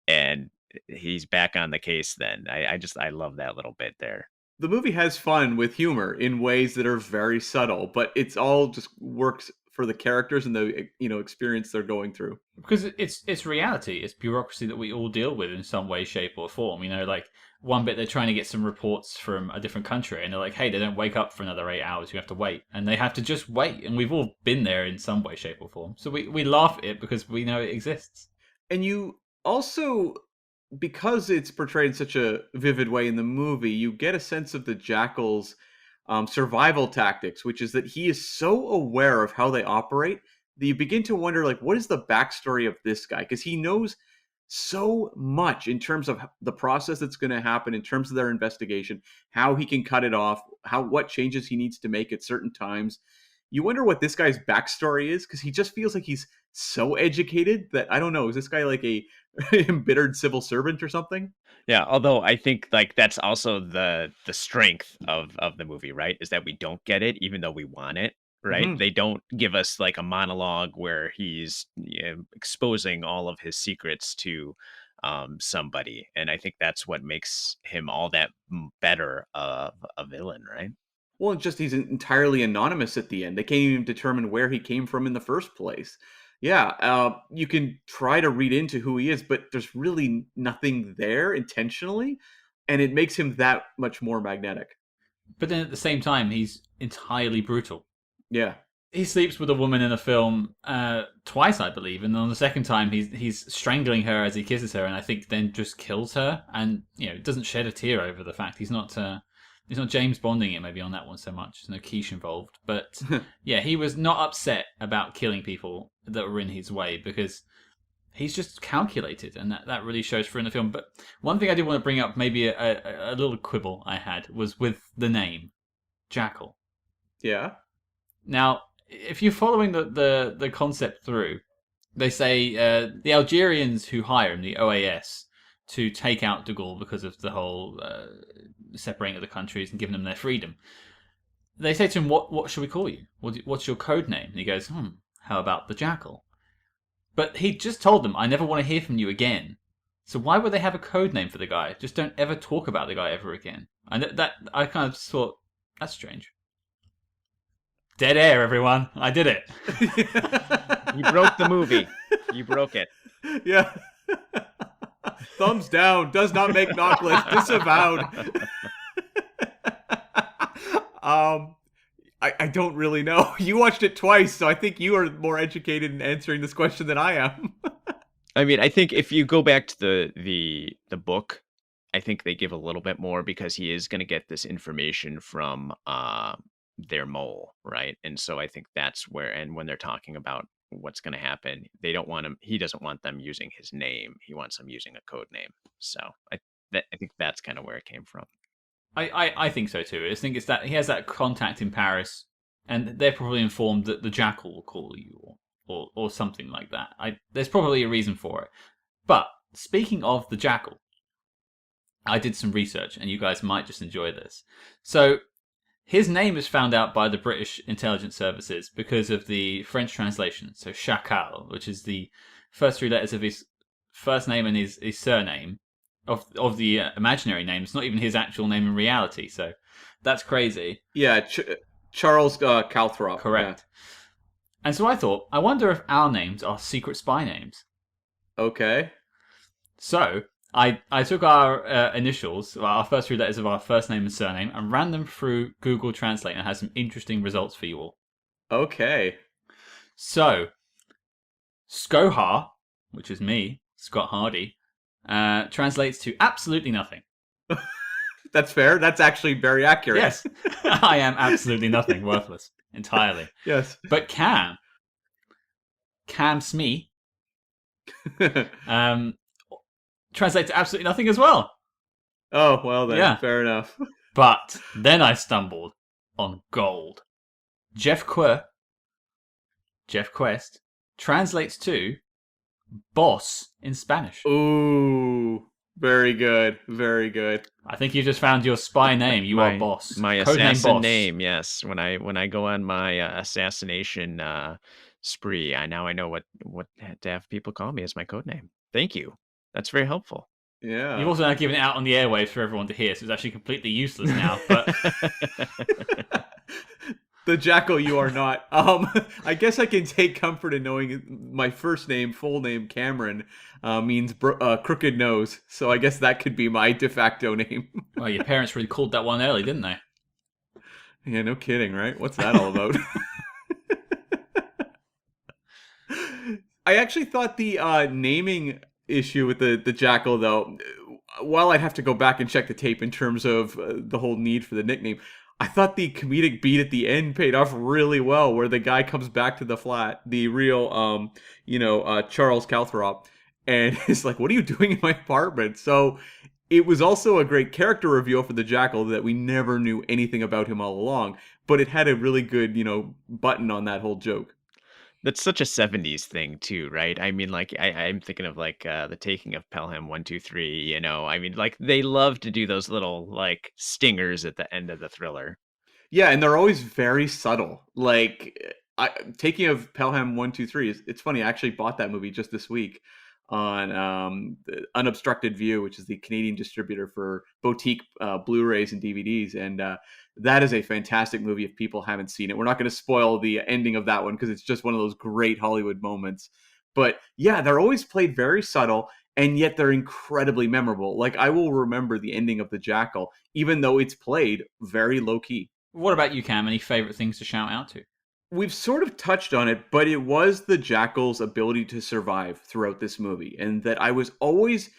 and he's back on the case. Then I love that little bit there. The movie has fun with humor in ways that are very subtle, but it's all just works for the characters and the experience they're going through. Because it's reality, it's bureaucracy that we all deal with in some way, shape, or form. Like one bit they're trying to get some reports from a different country, and they're like, "Hey, they don't wake up for another 8 hours. You have to wait," and they have to just wait. And we've all been there in some way, shape, or form. So we laugh at it because we know it exists. And you also, because it's portrayed in such a vivid way in the movie, you get a sense of the Jackal's survival tactics, which is that he is so aware of how they operate that you begin to wonder, like, what is the backstory of this guy? Because he knows so much in terms of the process that's going to happen, in terms of their investigation, how he can cut it off, what changes he needs to make at certain times. You wonder what this guy's backstory is, because he just feels like he's so educated that, I don't know, is this guy like a embittered civil servant or something? Yeah, although I think like that's also the strength of the movie, right? Is that we don't get it even though we want it, right? Hmm. They don't give us like a monologue where he's exposing all of his secrets to somebody, and I think that's what makes him all that better of a villain, right? Well, it's just he's entirely anonymous at the end. They can't even determine where he came from in the first place. Yeah, you can try to read into who he is, but there's really nothing there intentionally, and it makes him that much more magnetic. But then at the same time, he's entirely brutal. Yeah. He sleeps with a woman in a film twice, I believe, and on the second time he's strangling her as he kisses her, and I think then just kills her, and doesn't shed a tear over the fact he's not James Bonding it maybe on that one so much. There's no quiche involved, but yeah, he was not upset about killing people that were in his way because he's just calculated, and that really shows through in the film. But one thing I did want to bring up, maybe a little quibble I had, was with the name Jackal. Yeah. Now, if you're following the concept through, they say the Algerians who hire him, the OAS, to take out de Gaulle because of the whole separating of the countries and giving them their freedom. They say to him, "What should we call you? What's your code name?" And he goes, "How about the Jackal?" But he just told them, "I never want to hear from you again." So why would they have a code name for the guy? Just don't ever talk about the guy ever again. And that I kind of thought that's strange. Dead air, everyone. I did it. You broke the movie. You broke it. Yeah. Thumbs down. Does not make knock list. Disavowed. I don't really know. You watched it twice, so I think you are more educated in answering this question than I am. I mean, I think if you go back to the book, I think they give a little bit more because he is going to get this information from their mole, right? And so I think that's where, and when they're talking about what's going to happen, they don't want him. He doesn't want them using his name. He wants them using a code name. So I think that's kind of where it came from. I think so too. I think it's that he has that contact in Paris, and they're probably informed that the Jackal will call you, or something like that. There's probably a reason for it. But speaking of the Jackal, I did some research, and you guys might just enjoy this. So his name is found out by the British intelligence services because of the French translation. So Jackal, which is the first three letters of his first name and his surname of the imaginary name. It's not even his actual name in reality. So that's crazy. Yeah, Charles Calthrop. Correct. Yeah. And so I thought, I wonder if our names are secret spy names. Okay. So I took our initials, our first three letters of our first name and surname, and ran them through Google Translate, and had some interesting results for you all. Okay. So, Skohar, which is me, Scott Hardy, translates to absolutely nothing. That's fair. That's actually very accurate. Yes, I am absolutely nothing, worthless, entirely. Yes. But Cam Smee, translates to absolutely nothing as well. Oh, well then, yeah. Fair enough. But then I stumbled on gold. Jeff Quest, translates to boss in Spanish. Ooh, very good. Very good. I think you just found your spy name. You are boss. My assassin name, yes. When I go on my assassination spree, I know what to have people call me as my code name. Thank you. That's very helpful. Yeah. You've also now given it out on the airwaves for everyone to hear, so it's actually completely useless now. But the Jackal, you are not. I guess I can take comfort in knowing my first name, full name, Cameron, means crooked nose. So I guess that could be my de facto name. Well, your parents really called that one early, didn't they? Yeah, no kidding, right? What's that all about? I actually thought the naming issue with the Jackal, though, while I'd have to go back and check the tape in terms of the whole need for the nickname, I thought the comedic beat at the end paid off really well, where the guy comes back to the flat, the real, Charles Calthrop, and is like, "What are you doing in my apartment?" So it was also a great character reveal for the Jackal that we never knew anything about him all along, but it had a really good, button on that whole joke. That's such a 70s thing too, right? I mean, like I'm thinking of like the taking of Pelham 123, I mean, like they love to do those little like stingers at the end of the thriller. Yeah, and they're always very subtle. Like taking of Pelham 123 it's funny, I actually bought that movie just this week on the Unobstructed View, which is the Canadian distributor for boutique Blu-rays and DVDs, and that is a fantastic movie if people haven't seen it. We're not going to spoil the ending of that one because it's just one of those great Hollywood moments. But yeah, they're always played very subtle, and yet they're incredibly memorable. Like I will remember the ending of The Jackal, even though it's played very low-key. What about you, Cam? Any favorite things to shout out to? We've sort of touched on it, but it was the Jackal's ability to survive throughout this movie, and that I was always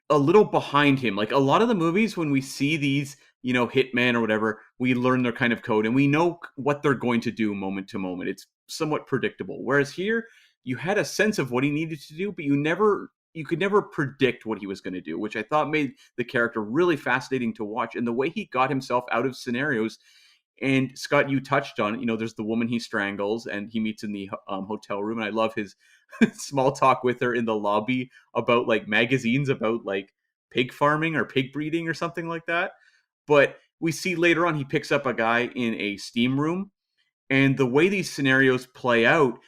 a little behind him. Like a lot of the movies, when we see these, hitmen or whatever, we learn their kind of code and we know what they're going to do moment to moment. It's somewhat predictable. Whereas here, you had a sense of what he needed to do, but you could never predict what he was going to do, which I thought made the character really fascinating to watch. And the way he got himself out of scenarios. And Scott, you touched on it. There's the woman he strangles and he meets in the hotel room. And I love his small talk with her in the lobby about like magazines about like pig farming or pig breeding or something like that. But we see later on he picks up a guy in a steam room. And the way these scenarios play out,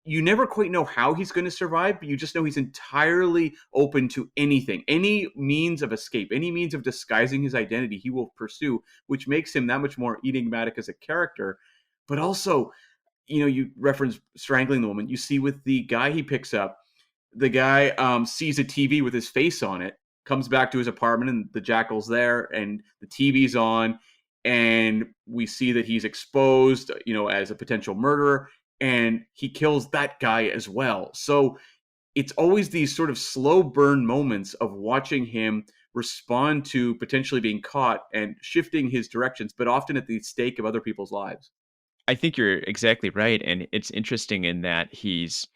you never quite know how he's going to survive, but you just know he's entirely open to anything, any means of escape, any means of disguising his identity he will pursue, which makes him that much more enigmatic as a character. But also, you reference strangling the woman. You see with the guy he picks up, the guy sees a TV with his face on it, comes back to his apartment, and the Jackal's there, and the TV's on, and we see that he's exposed, as a potential murderer. And he kills that guy as well. So it's always these sort of slow burn moments of watching him respond to potentially being caught and shifting his directions, but often at the stake of other people's lives. I think you're exactly right. And it's interesting in that he's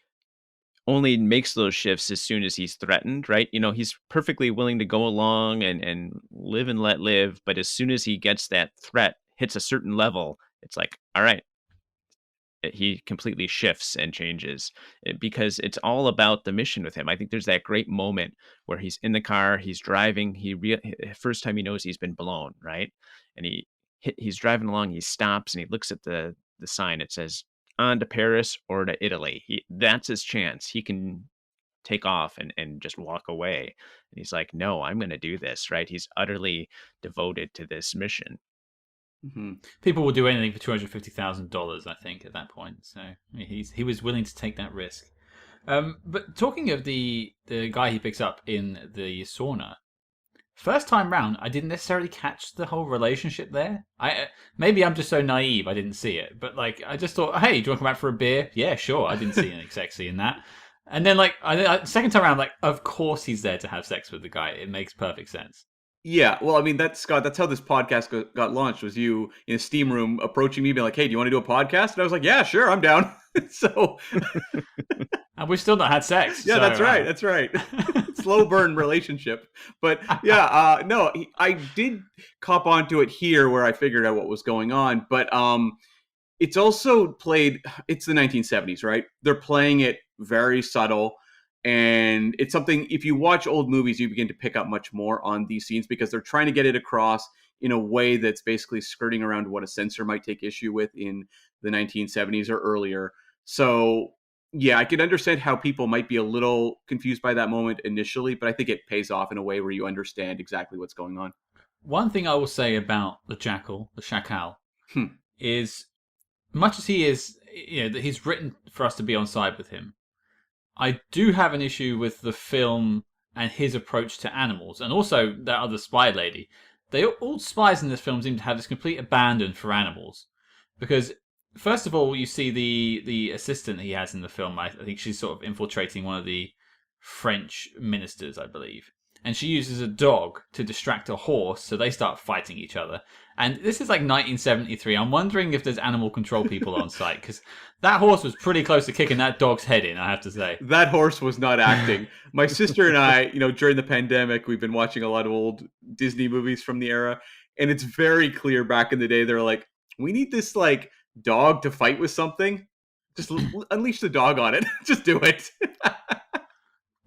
only makes those shifts as soon as he's threatened, right? He's perfectly willing to go along and live and let live, but as soon as he gets that threat, hits a certain level, it's like, all right, he completely shifts and changes because it's all about the mission with him. I think there's that great moment where he's in the car, he's driving, first time he knows he's been blown, right? And he's driving along, he stops and he looks at the sign. It says on to Paris or to Italy. That's his chance. He can take off and just walk away. And he's like, no, I'm going to do this, right? He's utterly devoted to this mission. Mm-hmm. People will do anything for $250,000, I think, at that point. So he was willing to take that risk. But talking of the guy he picks up in the sauna, first time round, I didn't necessarily catch the whole relationship there. Maybe I'm just so naive I didn't see it, but like I just thought, hey, do you want to come out for a beer? Yeah, sure. I didn't see anything sexy in that. And then like second time around, like of course he's there to have sex with the guy. It makes perfect sense. Yeah, well, I mean, that's Scott. That's how this podcast got launched. Was you in a steam room approaching me, being like, "Hey, do you want to do a podcast?" And I was like, "Yeah, sure, I'm down." So, and we've still not had sex. Yeah, so, that's right. That's right. Slow burn relationship, but yeah, no, I did cop onto it here where I figured out what was going on. But it's also played. It's the 1970s, right? They're playing it very subtle. And it's something, if you watch old movies, you begin to pick up much more on these scenes because they're trying to get it across in a way that's basically skirting around what a censor might take issue with in the 1970s or earlier. So, yeah, I could understand how people might be a little confused by that moment initially, but I think it pays off in a way where you understand exactly what's going on. One thing I will say about the Jackal, is much as he is, that he's written for us to be on side with him. I do have an issue with the film and his approach to animals, and also that other spy lady. All spies in this film seem to have this complete abandon for animals, because first of all, you see the assistant he has in the film. I think she's sort of infiltrating one of the French ministers, I believe, and she uses a dog to distract a horse, so they start fighting each other. And this is like 1973. I'm wondering if there's animal control people on site, because that horse was pretty close to kicking that dog's head in, I have to say. That horse was not acting. My sister and I, during the pandemic, we've been watching a lot of old Disney movies from the era, and it's very clear back in the day, they're like, we need this like dog to fight with something. Just unleash the dog on it. Just do it.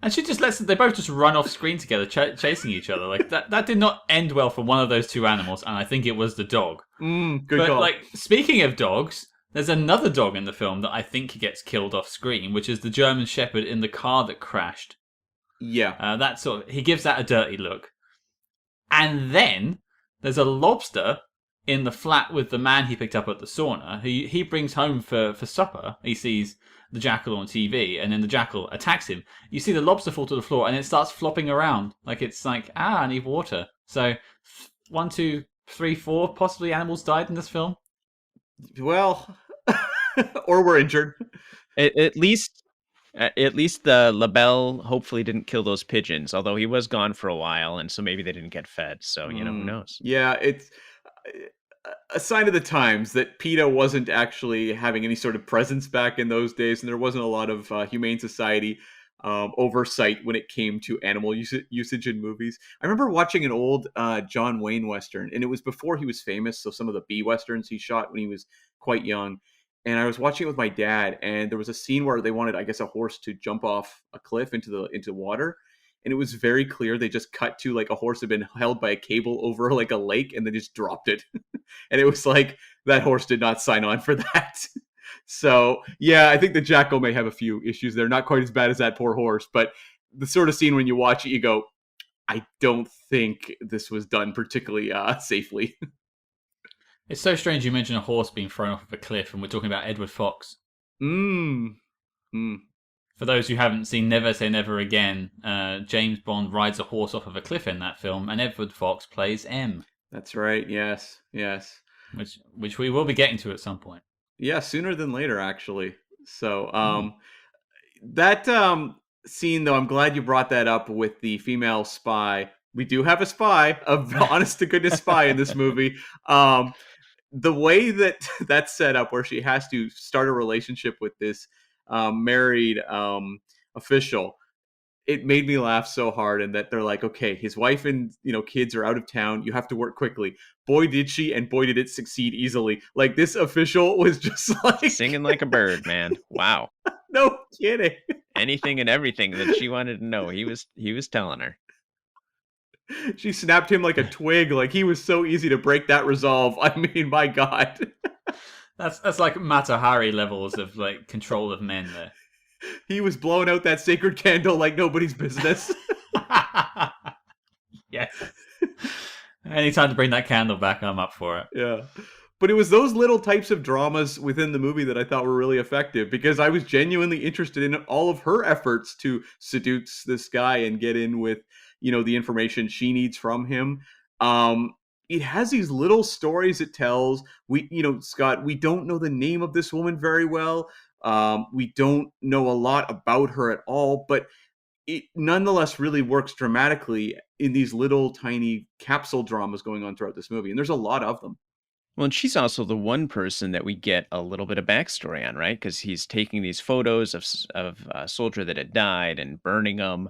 And she just they both just run off screen together, chasing each other. Like that did not end well for one of those two animals, and I think it was the dog. Good but call. Like, speaking of dogs, there's another dog in the film that I think gets killed off screen, which is the German Shepherd in the car that crashed. Yeah. He gives that a dirty look. And then there's a lobster in the flat with the man he picked up at the sauna. He brings home for supper. He sees the Jackal on TV, and then the Jackal attacks him. You see the lobster fall to the floor, and it starts flopping around. Like, it's like, I need water. So, 1, 2, 3, 4, possibly animals died in this film. Well, or were injured. At least the labelle hopefully didn't kill those pigeons, although he was gone for a while, and so maybe they didn't get fed. So, who knows? Yeah, it's a sign of the times that PETA wasn't actually having any sort of presence back in those days, and there wasn't a lot of Humane Society oversight when it came to animal usage in movies. I remember watching an old John Wayne Western, and it was before he was famous, so some of the B Westerns he shot when he was quite young. And I was watching it with my dad, and there was a scene where they wanted, I guess, a horse to jump off a cliff into water. And it was very clear they just cut to like a horse had been held by a cable over like a lake, and they just dropped it. And it was like, that horse did not sign on for that. So, yeah, I think the Jackal may have a few issues there. Not quite as bad as that poor horse, but the sort of scene when you watch it, you go, I don't think this was done particularly safely. It's so strange you mention a horse being thrown off of a cliff, and we're talking about Edward Fox. For those who haven't seen Never Say Never Again, James Bond rides a horse off of a cliff in that film, and Edward Fox plays M. That's right. Yes. Which we will be getting to at some point. Yeah, sooner than later, actually. So, that scene, though, I'm glad you brought that up with the female spy. We do have a spy, honest to goodness spy in this movie. The way that's set up, where she has to start a relationship with this married official, it made me laugh so hard. And that they're like, okay, his wife and kids are out of town. You have to work quickly. Boy, did she, and boy, did it succeed easily. Like, this official was just like, Singing like a bird, man. Wow. no kidding. Anything and everything that she wanted to know, he was telling her. She snapped him like a twig. Like, he was so easy to break that resolve. I mean, my God. That's like Mata Hari levels of like control of men there. He was blowing out that sacred candle like nobody's business. Yes. Anytime to bring that candle back, I'm up for it. Yeah. But it was those little types of dramas within the movie that I thought were really effective, because I was genuinely interested in all of her efforts to seduce this guy and get in with, the information she needs from him. It has these little stories it tells. Scott, we don't know the name of this woman very well. We don't know a lot about her at all, but it nonetheless really works dramatically in these little tiny capsule dramas going on throughout this movie. And there's a lot of them. Well, and she's also the one person that we get a little bit of backstory on, right? Because he's taking these photos of a soldier that had died and burning them,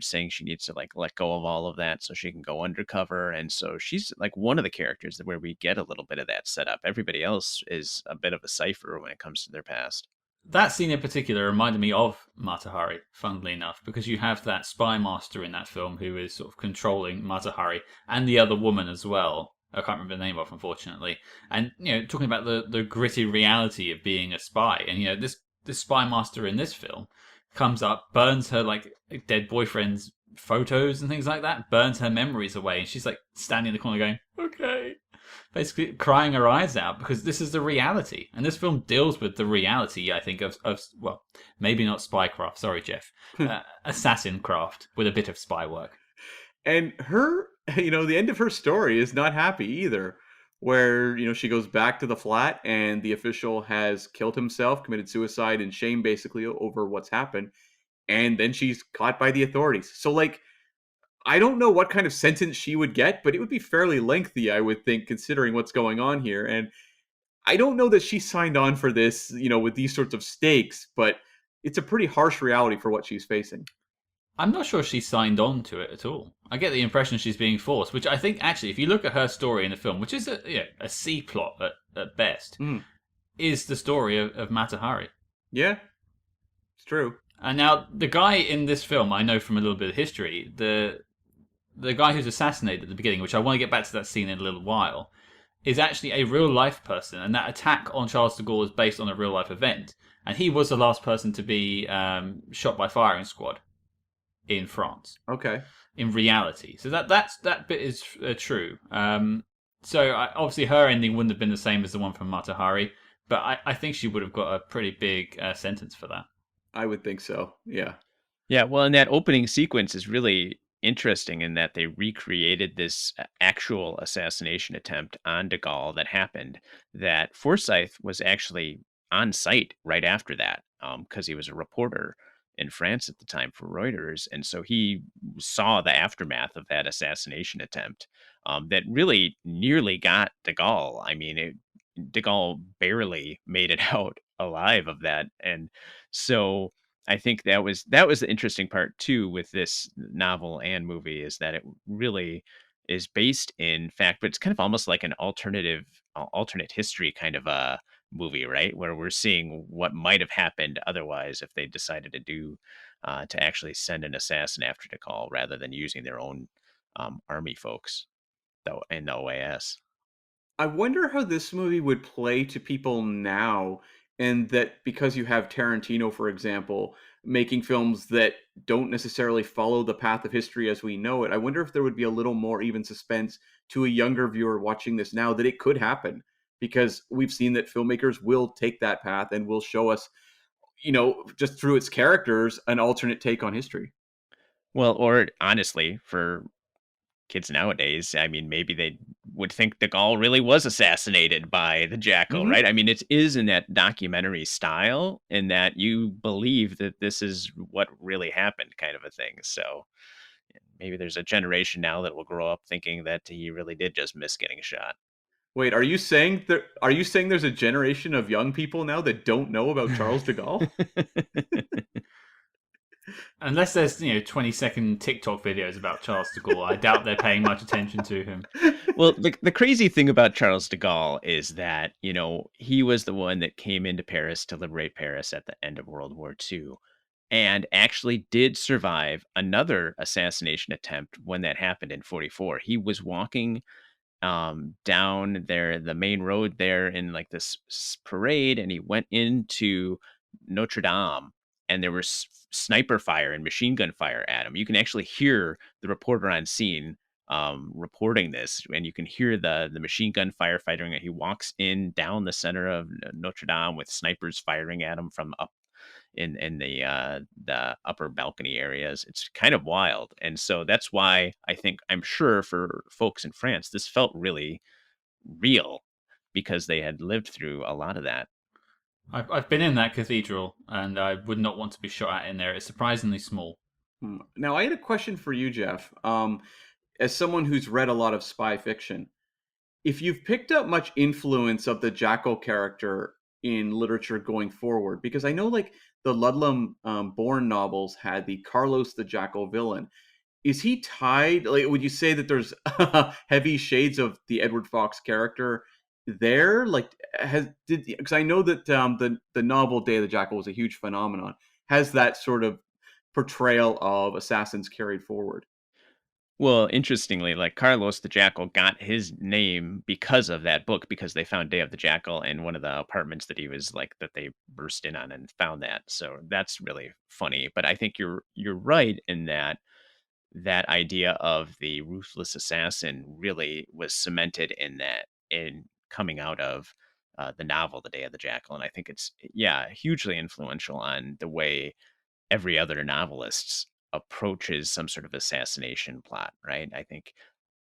saying she needs to like let go of all of that so she can go undercover. And so she's like one of the characters where we get a little bit of that set up. Everybody else is a bit of a cipher when it comes to their past. That scene in particular reminded me of Mata Hari, funnily enough, because you have that spy master in that film who is sort of controlling Mata Hari and the other woman as well. I can't remember the name of, unfortunately. And talking about the gritty reality of being a spy, and this spy master in this film comes up, burns her like dead boyfriend's photos and things like that, burns her memories away, and she's like standing in the corner going, "Okay," basically crying her eyes out because this is the reality. And this film deals with the reality, I think, of well, maybe not spycraft. Sorry, Jeff, assassin craft with a bit of spy work. And her, the end of her story is not happy either, where, she goes back to the flat and the official has killed himself, committed suicide in shame, basically, over what's happened. And then she's caught by the authorities. So, like, I don't know what kind of sentence she would get, but it would be fairly lengthy, I would think, considering what's going on here. And I don't know that she signed on for this, with these sorts of stakes, but it's a pretty harsh reality for what she's facing. I'm not sure she signed on to it at all. I get the impression she's being forced, which I think actually, if you look at her story in the film, which is a C plot at best, is the story of Mata Hari. Yeah, it's true. And now the guy in this film, I know from a little bit of history, the guy who's assassinated at the beginning, which I want to get back to that scene in a little while, is actually a real life person, and that attack on Charles de Gaulle is based on a real life event, and he was the last person to be shot by firing squad in France. Okay. In reality, so that bit is true. So obviously her ending wouldn't have been the same as the one from Mata Hari, but I think she would have got a pretty big sentence for that. I would think so. Yeah. Yeah, well, and that opening sequence is really interesting in that they recreated this actual assassination attempt on de Gaulle that happened, that Forsyth was actually on site right after that, because he was a reporter in France at the time for Reuters. And so he saw the aftermath of that assassination attempt that really nearly got de Gaulle. I mean, de Gaulle barely made it out alive of that. And so I think that was the interesting part too with this novel and movie, is that it really is based in fact, but it's kind of almost like an alternate history kind of a movie, right? Where we're seeing what might have happened otherwise if they decided to actually send an assassin after de Gaulle rather than using their own army folks, though, in the OAS. I wonder how this movie would play to people now, and that because you have Tarantino, for example, making films that don't necessarily follow the path of history as we know it. I wonder if there would be a little more even suspense to a younger viewer watching this now that it could happen, because we've seen that filmmakers will take that path and will show us, just through its characters, an alternate take on history. Well, or honestly, for kids nowadays, I mean, maybe they would think de Gaulle really was assassinated by the Jackal, Mhm. right? I mean, it is in that documentary style, in that you believe that this is what really happened, kind of a thing. So maybe there's a generation now that will grow up thinking that he really did just miss getting shot. Wait, are you saying there's a generation of young people now that don't know about Charles de Gaulle? Unless there's 20-second TikTok videos about Charles de Gaulle, I doubt they're paying much attention to him. Well, the crazy thing about Charles de Gaulle is that, he was the one that came into Paris to liberate Paris at the end of World War II and actually did survive another assassination attempt when that happened in 44. He was walking down there, the main road there in like this parade, and he went into Notre Dame, and there was sniper fire and machine gun fire at him. You can actually hear the reporter on scene reporting this, and you can hear the machine gun firefighting. He walks in down the center of Notre Dame with snipers firing at him from up in the upper balcony areas. It's kind of wild. And so that's why I'm sure for folks in France, this felt really real because they had lived through a lot of that. I've been in that cathedral, and I would not want to be shot at in there. It's surprisingly small. Now, I had a question for you, Jeff. As someone who's read a lot of spy fiction, if you've picked up much influence of the Jackal character in literature going forward, because I know like the Ludlum Bourne novels had the Carlos the Jackal villain. Is he tied? Like, would you say that there's heavy shades of the Edward Fox character there? Like, because I know that the novel Day of the Jackal was a huge phenomenon. Has that sort of portrayal of assassins carried forward? Well, interestingly, like Carlos the Jackal got his name because of that book, because they found Day of the Jackal in one of the apartments that he was like that they burst in on and found that. So that's really funny. But I think you're right in that idea of the ruthless assassin really was cemented in coming out of the novel The Day of the Jackal. And I think it's hugely influential on the way every other novelist approaches some sort of assassination plot, right? I think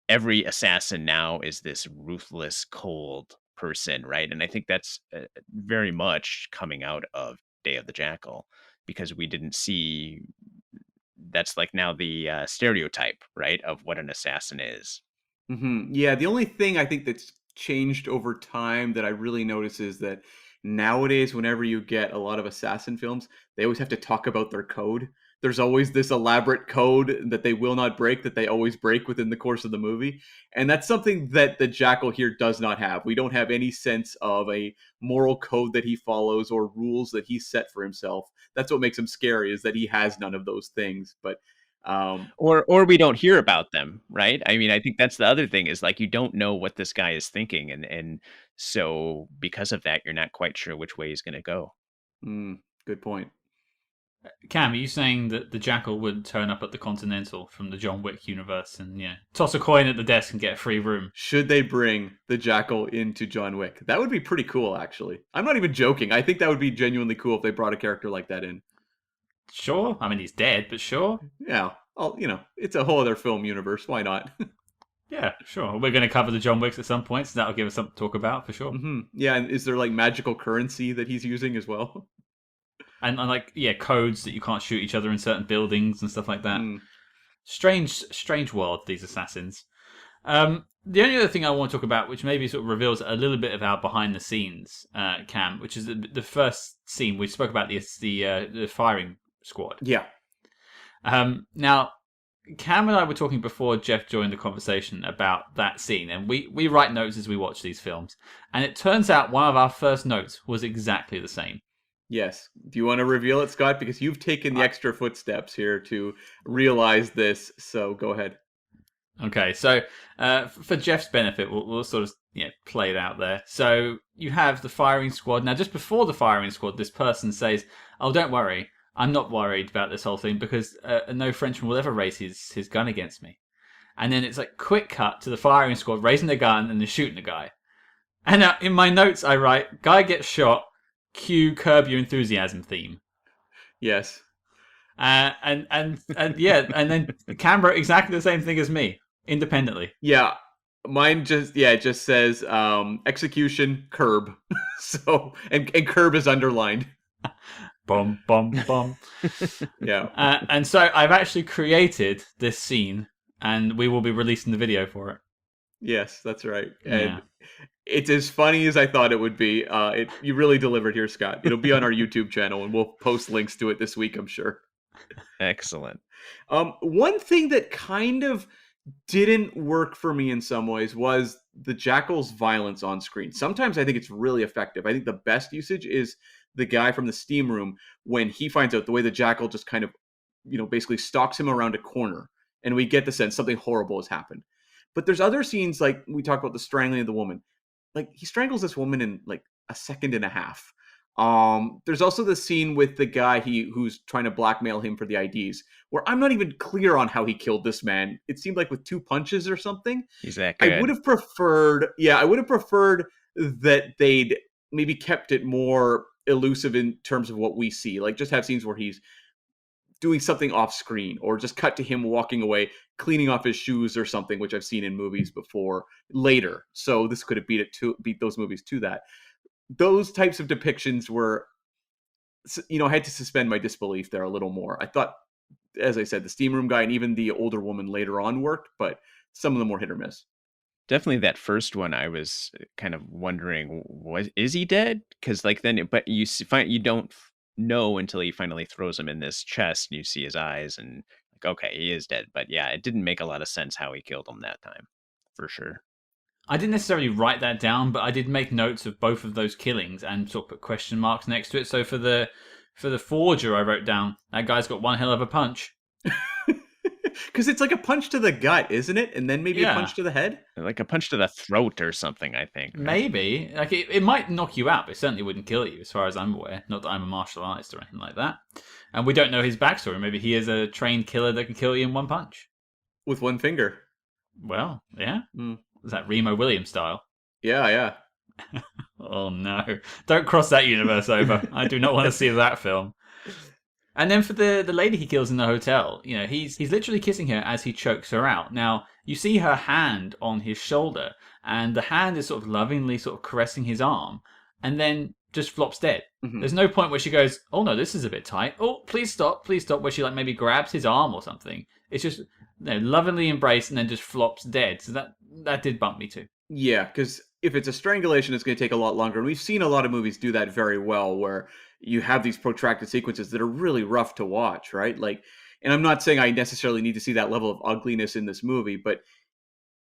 every assassin now is this ruthless, cold person, right? And I think that's very much coming out of Day of the Jackal, because we didn't see that's like now the stereotype, right, of what an assassin is. Yeah, the only thing I think that's changed over time that I really notice is that nowadays, whenever you get a lot of assassin films, they always have to talk about their code. There's always this elaborate code that they will not break, that they always break within the course of the movie. And that's something that the Jackal here does not have. We don't have any sense of a moral code that he follows or rules that he set for himself. That's what makes him scary, is that he has none of those things. But Or we don't hear about them, right? I mean, I think that's the other thing, is like you don't know what this guy is thinking, and so because of that, you're not quite sure which way he's going to go. Good point. Cam, are you saying that the Jackal would turn up at the Continental from the John Wick universe and toss a coin at the desk and get a free room? Should they bring the Jackal into John Wick? That would be pretty cool, actually. I'm not even joking. I think that would be genuinely cool if they brought a character like that in. Sure. I mean, he's dead, but sure. Yeah. It's a whole other film universe. Why not? Yeah, sure. We're going to cover the John Wicks at some point, so that'll give us something to talk about for sure. Yeah, and is there like magical currency that he's using as well? And like, codes that you can't shoot each other in certain buildings and stuff like that. Strange world, these assassins. The only other thing I want to talk about, which maybe sort of reveals a little bit of our behind the scenes, Cam, which is the first scene we spoke about, the firing squad. Yeah. Now, Cam and I were talking before Jeff joined the conversation about that scene, and we write notes as we watch these films, and it turns out one of our first notes was exactly the same. Yes. Do you want to reveal it, Scott? Because you've taken the extra footsteps here to realize this, so go ahead. Okay, so for Jeff's benefit, we'll sort of play it out there. So you have the firing squad. Now, just before the firing squad, this person says, "Oh, don't worry, I'm not worried about this whole thing because no Frenchman will ever raise his gun against me." And then it's like quick cut to the firing squad raising the gun and they're shooting the guy. And now in my notes I write, "Guy gets shot. Cue Curb Your Enthusiasm theme." Yes. And then Cam wrote exactly the same thing as me, independently. Yeah. Mine it just says execution curb. So and curb is underlined. Bum bum bum. Yeah. And so I've actually created this scene, and we will be releasing the video for it. Yes, that's right. And it's as funny as I thought it would be. You really delivered here, Scott. It'll be on our YouTube channel, and we'll post links to it this week, I'm sure. Excellent. One thing that kind of didn't work for me in some ways was the Jackal's violence on screen. Sometimes I think it's really effective. I think the best usage is the guy from the steam room when he finds out the way the Jackal just kind of, basically stalks him around a corner, and we get the sense something horrible has happened. But there's other scenes like we talk about the strangling of the woman. Like he strangles this woman in like a second and a half. There's also the scene with the guy who's trying to blackmail him for the IDs, where I'm not even clear on how he killed this man. It seemed like with 2 punches or something. He's that I good. would have preferred, that they'd maybe kept it more elusive in terms of what we see. Like just have scenes where he's doing something off screen, or just cut to him walking away, cleaning off his shoes or something, which I've seen in movies before later. So this could have beat those movies to that. Those types of depictions were, I had to suspend my disbelief there a little more. I thought, as I said, the steam room guy and even the older woman later on worked, but some of them were hit or miss. Definitely that first one, I was kind of wondering, is he dead? Because like then, but you don't know until he finally throws him in this chest, and you see his eyes, and like, okay, he is dead. But yeah, it didn't make a lot of sense how he killed him that time, for sure. I didn't necessarily write that down, but I did make notes of both of those killings and sort of put question marks next to it. So for the forger, I wrote down that guy's got one hell of a punch. Because it's like a punch to the gut, isn't it? And then maybe a punch to the head? Like a punch to the throat or something, I think. Right? Maybe. Like it might knock you out, but it certainly wouldn't kill you, as far as I'm aware. Not that I'm a martial artist or anything like that. And we don't know his backstory. Maybe he is a trained killer that can kill you in one punch. With one finger. Well, yeah. Mm. Is that Remo Williams style? Yeah. Oh no. Don't cross that universe over. I do not want to see that film. And then for the lady he kills in the hotel, he's literally kissing her as he chokes her out. Now, you see her hand on his shoulder, and the hand is sort of lovingly sort of caressing his arm, and then just flops dead. Mm-hmm. There's no point where she goes, oh no, this is a bit tight. Oh, please stop, where she like maybe grabs his arm or something. It's just lovingly embraced and then just flops dead. So that did bump me too. Yeah, because if it's a strangulation, it's going to take a lot longer. And we've seen a lot of movies do that very well, where you have these protracted sequences that are really rough to watch, right? Like, and I'm not saying I necessarily need to see that level of ugliness in this movie, but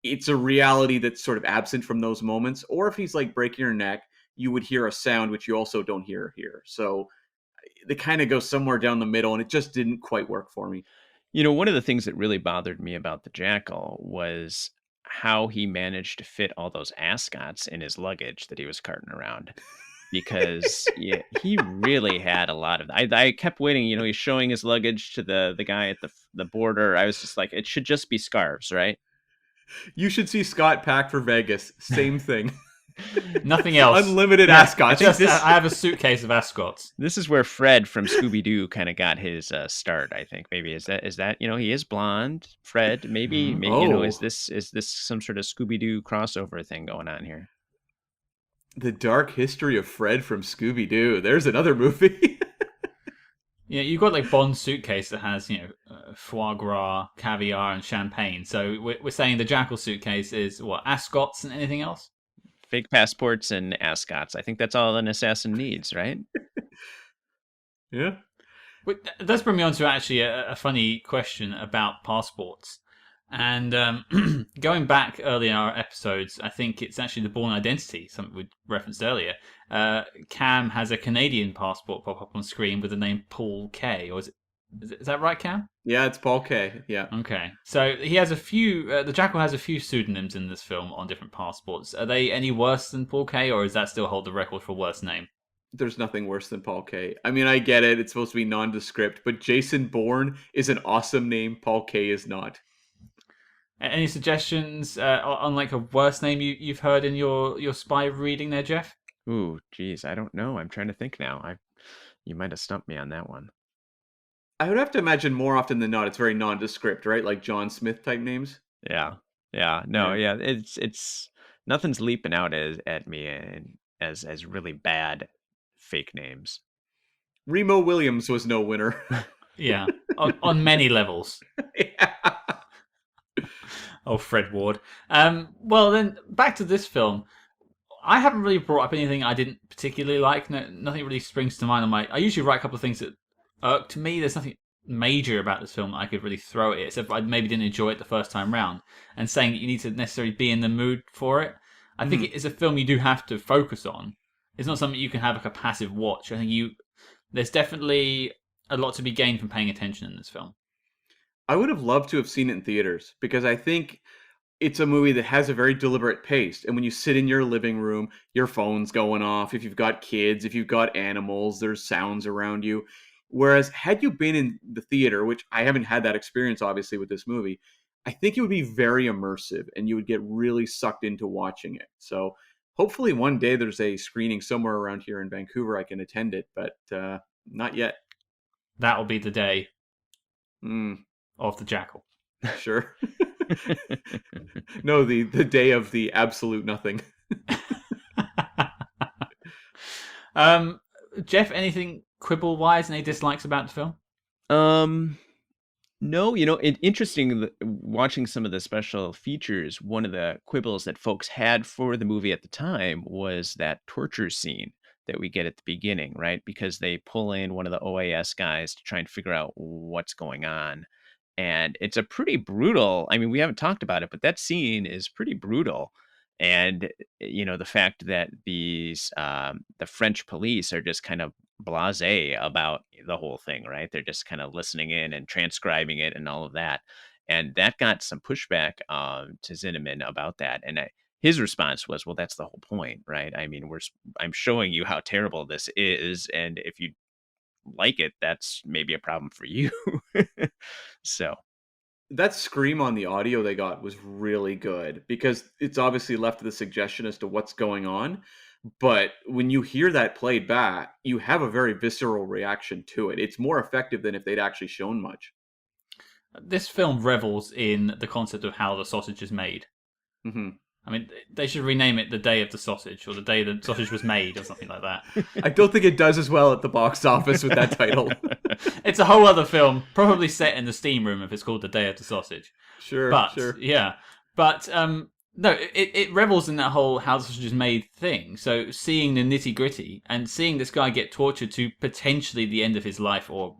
it's a reality that's sort of absent from those moments. Or if he's like breaking your neck, you would hear a sound which you also don't hear here. So they kind of go somewhere down the middle, and it just didn't quite work for me. One of the things that really bothered me about the Jackal was how he managed to fit all those ascots in his luggage that he was carting around. Because he really had a lot of. I kept waiting. He's showing his luggage to the guy at the border. I was just like, it should just be scarves, right? You should see Scott pack for Vegas. Same thing. Nothing else. Unlimited ascots. I have a suitcase of ascots. This is where Fred from Scooby-Doo kind of got his start. I think maybe is that he is blonde. Fred, maybe is this some sort of Scooby-Doo crossover thing going on here? The Dark History of Fred from Scooby-Doo. There's another movie. Yeah, you've got like Bond's suitcase that has, foie gras, caviar, and champagne. So we're saying the Jackal suitcase is what, ascots and anything else? Fake passports and ascots. I think that's all an assassin needs, right? Yeah. But that does bring me on to actually a funny question about passports. And going back early in our episodes, I think it's actually the Bourne Identity, something we referenced earlier. Cam has a Canadian passport pop up on screen with the name Paul K. Or is that right, Cam? Yeah, it's Paul K. Yeah. Okay. So he has a few. The Jackal has a few pseudonyms in this film on different passports. Are they any worse than Paul K, or does that still hold the record for worst name? There's nothing worse than Paul K. I mean, I get it. It's supposed to be nondescript, but Jason Bourne is an awesome name. Paul K is not. Any suggestions on like a worse name you've heard in your spy reading there, Jeff? Ooh, geez, I don't know. I'm trying to think now. You might have stumped me on that one. I would have to imagine more often than not, it's very nondescript, right? Like John Smith type names. Yeah. It's nothing's leaping out at me as really bad fake names. Remo Williams was no winner. Yeah, on many levels. Yeah. Oh, Fred Ward. Well, then back to this film. I haven't really brought up anything I didn't particularly like. No, nothing really springs to mind on my. I usually write a couple of things that irked me. There's nothing major about this film that I could really throw at it, except I maybe didn't enjoy it the first time round. And saying that you need to necessarily be in the mood for it, I think Mhm. it is a film you do have to focus on. It's not something you can have like a passive watch. I think there's definitely a lot to be gained from paying attention in this film. I would have loved to have seen it in theaters because I think it's a movie that has a very deliberate pace. And when you sit in your living room, your phone's going off. If you've got kids, if you've got animals, there's sounds around you. Whereas, had you been in the theater, which I haven't had that experience obviously with this movie, I think it would be very immersive and you would get really sucked into watching it. So, hopefully, one day there's a screening somewhere around here in Vancouver I can attend it, but not yet. That'll be the day Mm, of the Jackal. sure. No, the day of the absolute nothing. um, Jeff, anything quibble wise? Any dislikes about the film? Um, no, interesting watching some of the special features. One of the quibbles that folks had for the movie at the time was that torture scene that we get at the beginning, right? Because they pull in one of the OAS guys to try and figure out what's going on. And it's a pretty brutal, I mean, we haven't talked about it, but that scene is pretty brutal. And, the fact that the French police are just kind of blasé about the whole thing, right? They're just kind of listening in and transcribing it and all of that. And that got some pushback to Zinnemann about that. And his response was, "Well, that's the whole point, right? I mean, I'm showing you how terrible this is, and if you like it, that's maybe a problem for you." So, That scream on the audio they got was really good because it's obviously left the suggestion as to what's going on. But when you hear that played back, you have a very visceral reaction to it. It's more effective than if they'd actually shown much. This film revels in the concept of how the sausage is made. Hmm. I mean, they should rename it "The Day of the Sausage" or "The Day the Sausage Was Made" or something like that. I don't think it does as well at the box office with that title. It's a whole other film, probably set in the steam room if it's called "The Day of the Sausage." Sure, But sure. yeah, but no, it revels in that whole how the sausage is made thing. So seeing the nitty gritty and seeing this guy get tortured to potentially the end of his life or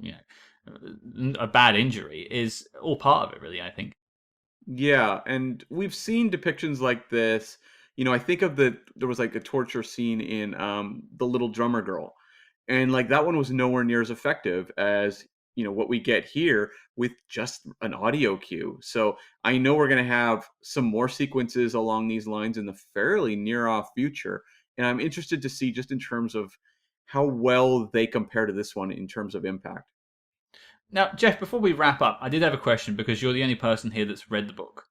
a bad injury is all part of it, really. I think. Yeah, and we've seen depictions like this. I think of there was like a torture scene in The Little Drummer Girl. And like that one was nowhere near as effective as, what we get here with just an audio cue. So I know we're going to have some more sequences along these lines in the fairly near off future. And I'm interested to see just in terms of how well they compare to this one in terms of impact. Now, Jeff, before we wrap up, I did have a question because you're the only person here that's read the book.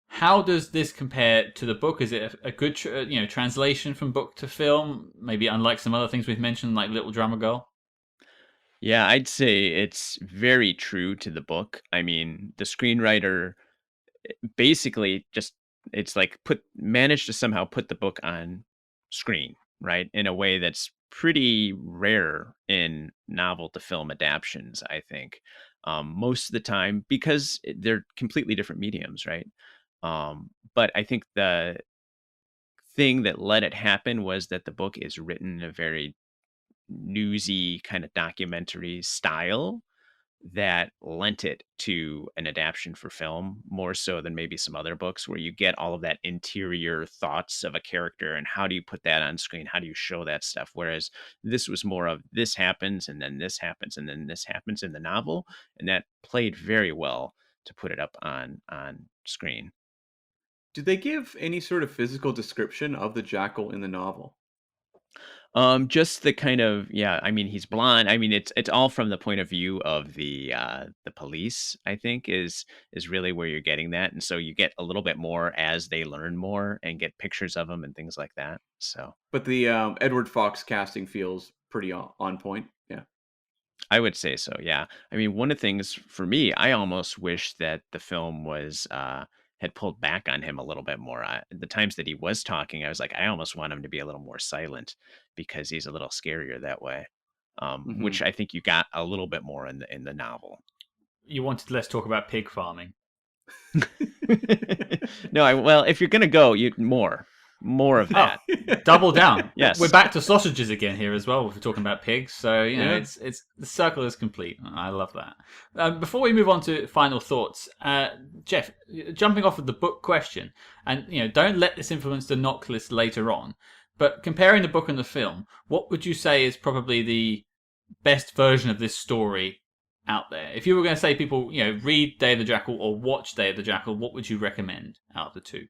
How does this compare to the book? Is it a good, translation from book to film? Maybe unlike some other things we've mentioned, like Little Drummer Girl. yeah, I'd say it's very true to the book. I mean, the screenwriter basically just it's like put managed to somehow put the book on screen, right? In a way that's pretty rare in novel to film adaptions, I think. Most of the time because they're completely different mediums, right? But I think the thing that let it happen was that the book is written in a very newsy kind of documentary style that lent it to an adaptation for film more so than maybe some other books where you get all of that interior thoughts of a character and how do you put that on screen, how do you show that stuff, whereas this was more of this happens and then this happens and then this happens in the novel, and that played very well to put it up on screen. Did they give any sort of physical description of the jackal in the novel? Just the kind of, yeah, I mean, he's blonde. I mean, it's all from the point of view of the police, I think is really where you're getting that. And so you get a little bit more as they learn more and get pictures of him and things like that. So But the Edward Fox casting feels pretty on point. Yeah. I would say so, yeah. I mean, one of the things for me, I almost wish that the film was had pulled back on him a little bit more. The times that he was talking, I was like, I almost want him to be a little more silent because he's a little scarier that way. Hmm. Which I think you got a little bit more in the novel. You wanted less talk about pig farming. No, well, if you're gonna go, you more. more of Oh, that. double down. We're Yes. back to sausages again here as well. If we're talking about pigs, so Yeah. it's the circle is complete. I love that. Before we move on to final thoughts, Jeff, jumping off of the book question, and don't let this influence the knock list later on. But comparing the book and the film, what would you say is probably the best version of this story out there? If you were going to say people, read Day of the Jackal or watch Day of the Jackal, what would you recommend out of the two?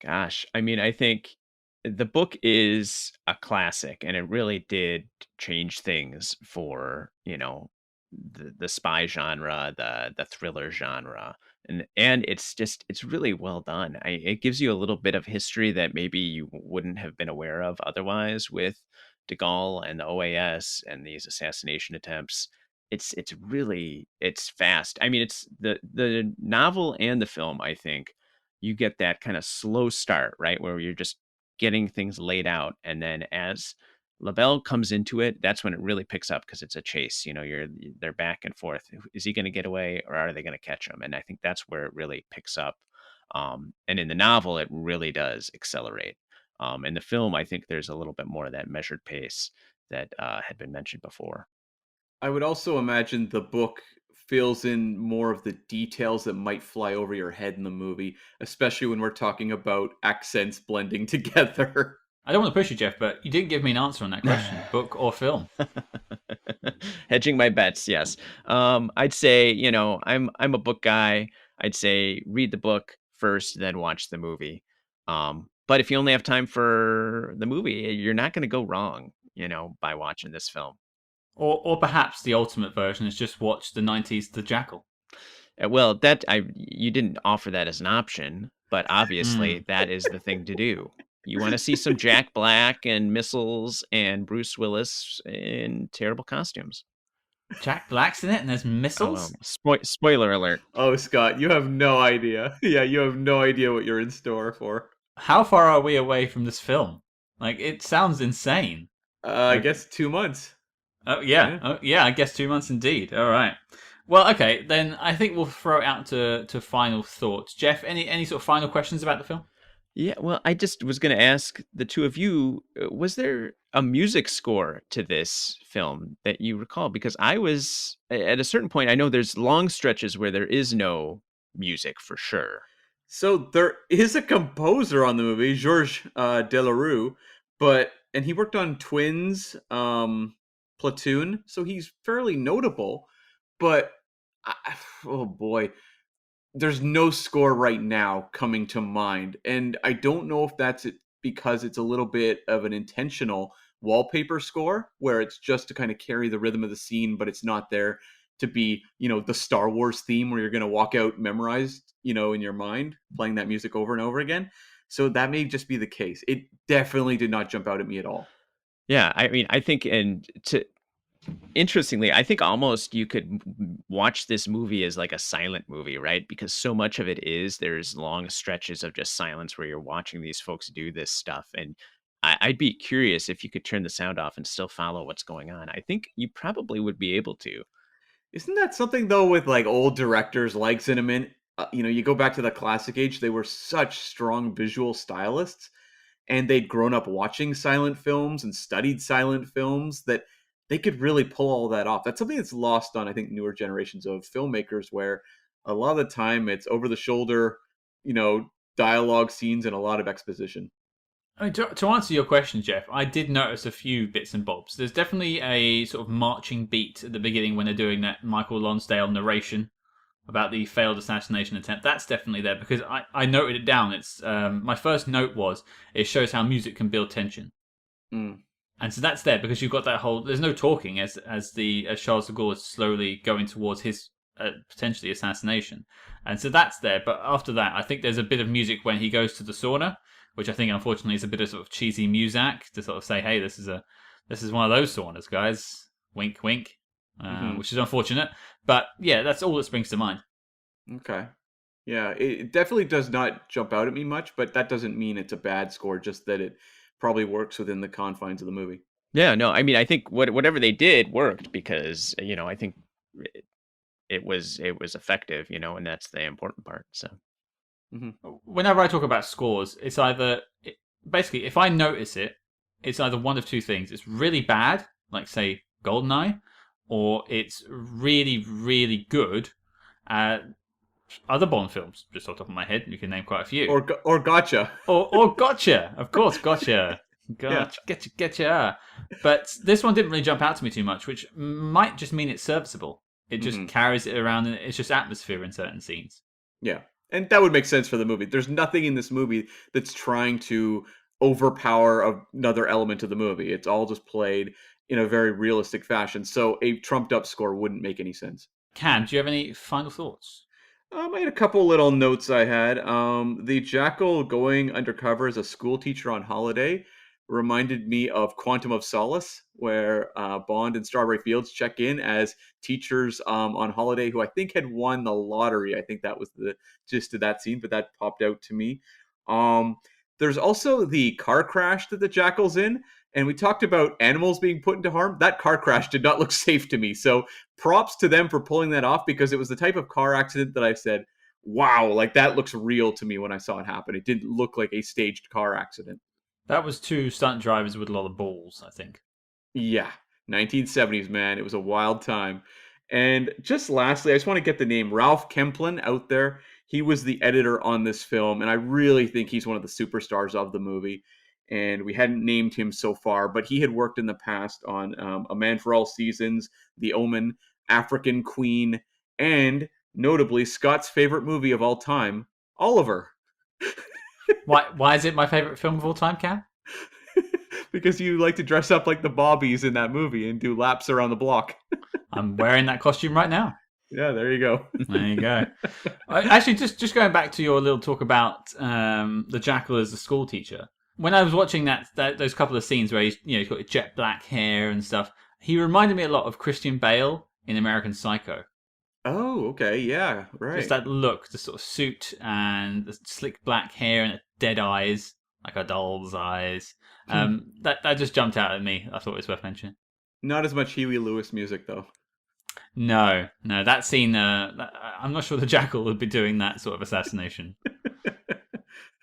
Gosh, I mean, I think the book is a classic, and it really did change things for, the spy genre, the thriller genre. And it's really well done. It gives you a little bit of history that maybe you wouldn't have been aware of otherwise with de Gaulle and the OAS and these assassination attempts. It's fast. I mean, it's the novel and the film, I think you get that kind of slow start, right? Where you're just getting things laid out. And then as LaBelle comes into it, that's when it really picks up because it's a chase. They're back and forth. Is he going to get away or are they going to catch him? And I think that's where it really picks up. And in the novel, it really does accelerate. In the film, I think there's a little bit more of that measured pace that had been mentioned before. I would also imagine the book fills in more of the details that might fly over your head in the movie, especially when we're talking about accents blending together. I don't want to push you, Jeff, but you didn't give me an answer on that question. Book or film? Hedging my bets, yes. I'd say, I'm a book guy. I'd say read the book first, then watch the movie. But if you only have time for the movie, you're not going to go wrong, by watching this film. Or perhaps the ultimate version is just watch the 90s The Jackal. Well, you didn't offer that as an option, but obviously that is the thing to do. You want to see some Jack Black and missiles and Bruce Willis in terrible costumes. Jack Black's in it and there's missiles? Spoiler alert. Oh, Scott, you have no idea. Yeah, you have no idea what you're in store for. How far are we away from this film? Like, it sounds insane. I guess 2 months. Oh, yeah. Yeah. Oh, yeah, I guess 2 months indeed. All right. Well, okay, then I think we'll throw it out to final thoughts. Jeff, any sort of final questions about the film? Yeah, well, I just was going to ask the two of you, was there a music score to this film that you recall? Because I was, at a certain point, I know there's long stretches where there is no music for sure. So there is a composer on the movie, Georges Delerue, and he worked on Twins, Platoon, so he's fairly notable. But oh boy, there's no score right now coming to mind, and I don't know if that's it because it's a little bit of an intentional wallpaper score where it's just to kind of carry the rhythm of the scene, but it's not there to be, the Star Wars theme where you're going to walk out memorized, in your mind, playing that music over and over again. So that may just be the case. It definitely did not jump out at me at all. Yeah, I mean, I think, interestingly, I think almost you could watch this movie as like a silent movie, right? Because so much of it there's long stretches of just silence where you're watching these folks do this stuff. And I'd be curious if you could turn the sound off and still follow what's going on. I think you probably would be able to. Isn't that something though with like old directors like Zinnemann? You go back to the classic age, they were such strong visual stylists and they'd grown up watching silent films and studied silent films that they could really pull all that off. That's something that's lost on, I think, newer generations of filmmakers where a lot of the time it's over the shoulder, dialogue scenes and a lot of exposition. I mean, to answer your question, Jeff, I did notice a few bits and bobs. There's definitely a sort of marching beat at the beginning when they're doing that Michael Lonsdale narration about the failed assassination attempt. That's definitely there because I noted it down. It's my first note was it shows how music can build tension, Mm. and so that's there because you've got that whole. There's no talking as Charles de Gaulle is slowly going towards his potentially assassination, and so that's there. But after that, I think there's a bit of music when he goes to the sauna, which I think unfortunately is a bit of sort of cheesy Muzak to sort of say, hey, this is one of those saunas, guys. Wink, wink. Which is unfortunate. But yeah, that's all that springs to mind. Okay. Yeah, it definitely does not jump out at me much, but that doesn't mean it's a bad score, just that it probably works within the confines of the movie. Yeah, no, I mean, I think whatever they did worked because, I think it was effective, and that's the important part. So Hmm. Whenever I talk about scores, it's either basically, if I notice it, it's either one of two things. It's really bad, like say Goldeneye, or it's really, really good. Other Bond films, just off the top of my head, you can name quite a few. Or Gotcha. Or Gotcha, of course, Gotcha. Yeah. Gotcha. But this one didn't really jump out to me too much, which might just mean it's serviceable. It just carries it around, and it's just atmosphere in certain scenes. Yeah. And that would make sense for the movie. There's nothing in this movie that's trying to overpower another element of the movie. It's all just played in a very realistic fashion. So a trumped up score wouldn't make any sense. Cam, do you have any final thoughts? I had a couple little notes I had. The Jackal going undercover as a school teacher on holiday reminded me of Quantum of Solace, where Bond and Strawberry Fields check in as teachers on holiday who I think had won the lottery. I think that was the gist of that scene, but that popped out to me. There's also the car crash that the Jackal's in. And we talked about animals being put into harm. That car crash did not look safe to me. So props to them for pulling that off, because it was the type of car accident that I said, wow, like that looks real to me when I saw it happen. It didn't look like a staged car accident. That was two stunt drivers with a lot of balls, I think. Yeah, 1970s, man. It was a wild time. And just lastly, I just want to get the name Ralph Kemplin out there. He was the editor on this film, and I really think he's one of the superstars of the movie. And we hadn't named him so far, but he had worked in the past on A Man for All Seasons, The Omen, African Queen, and notably Scott's favorite movie of all time, Oliver. Why is it my favorite film of all time, Cam? Because you like to dress up like the Bobbies in that movie and do laps around the block. I'm wearing that costume right now. Yeah, there you go. There you go. Actually, just going back to your little talk about the Jackal as a school teacher. When I was watching those couple of scenes where he's got jet black hair and stuff, he reminded me a lot of Christian Bale in American Psycho. Oh, okay, yeah, right. Just that look, the sort of suit and the slick black hair and dead eyes, like a doll's eyes. That just jumped out at me. I thought it was worth mentioning. Not as much Huey Lewis music, though. No, that scene. I'm not sure the Jackal would be doing that sort of assassination.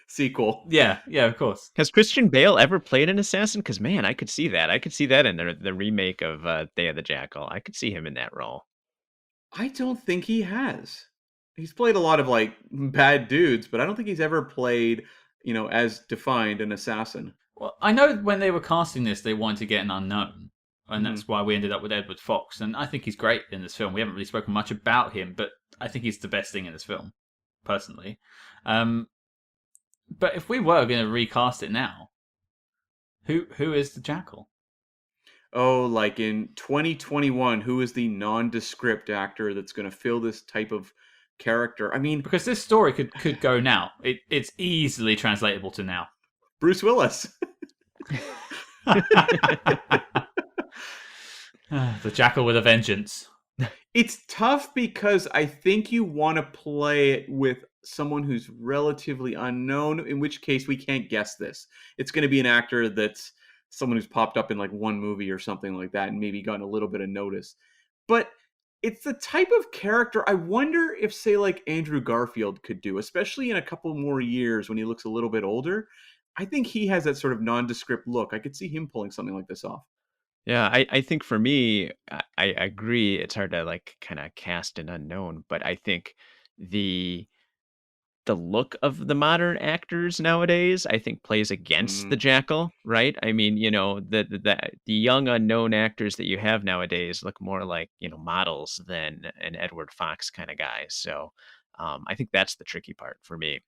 Sequel. Yeah, of course. Has Christian Bale ever played an assassin? Because man, I could see that. I could see that in the remake of Day of the Jackal. I could see him in that role. I don't think he has. He's played a lot of like bad dudes, but I don't think he's ever played, as defined an assassin. Well, I know when they were casting this, they wanted to get an unknown, and that's why we ended up with Edward Fox. And I think he's great in this film. We haven't really spoken much about him, but I think he's the best thing in this film, personally. But if we were going to recast it now, who is the Jackal? Oh, like in 2021, who is the nondescript actor that's going to fill this type of character? I mean, because this story could go now. It's easily translatable to now. Bruce Willis. The Jackal with a vengeance. It's tough because I think you want to play it with someone who's relatively unknown, in which case we can't guess this. It's going to be an actor that's someone who's popped up in like one movie or something like that and maybe gotten a little bit of notice. But it's the type of character I wonder if, say, like Andrew Garfield could do, especially in a couple more years when he looks a little bit older. I think he has that sort of nondescript look. I could see him pulling something like this off. Yeah, I think for me, I agree. It's hard to like kind of cast an unknown, but I think the look of the modern actors nowadays, I think plays against the Jackal, right? I mean, the young unknown actors that you have nowadays look more like, models than an Edward Fox kind of guy. So I think that's the tricky part for me.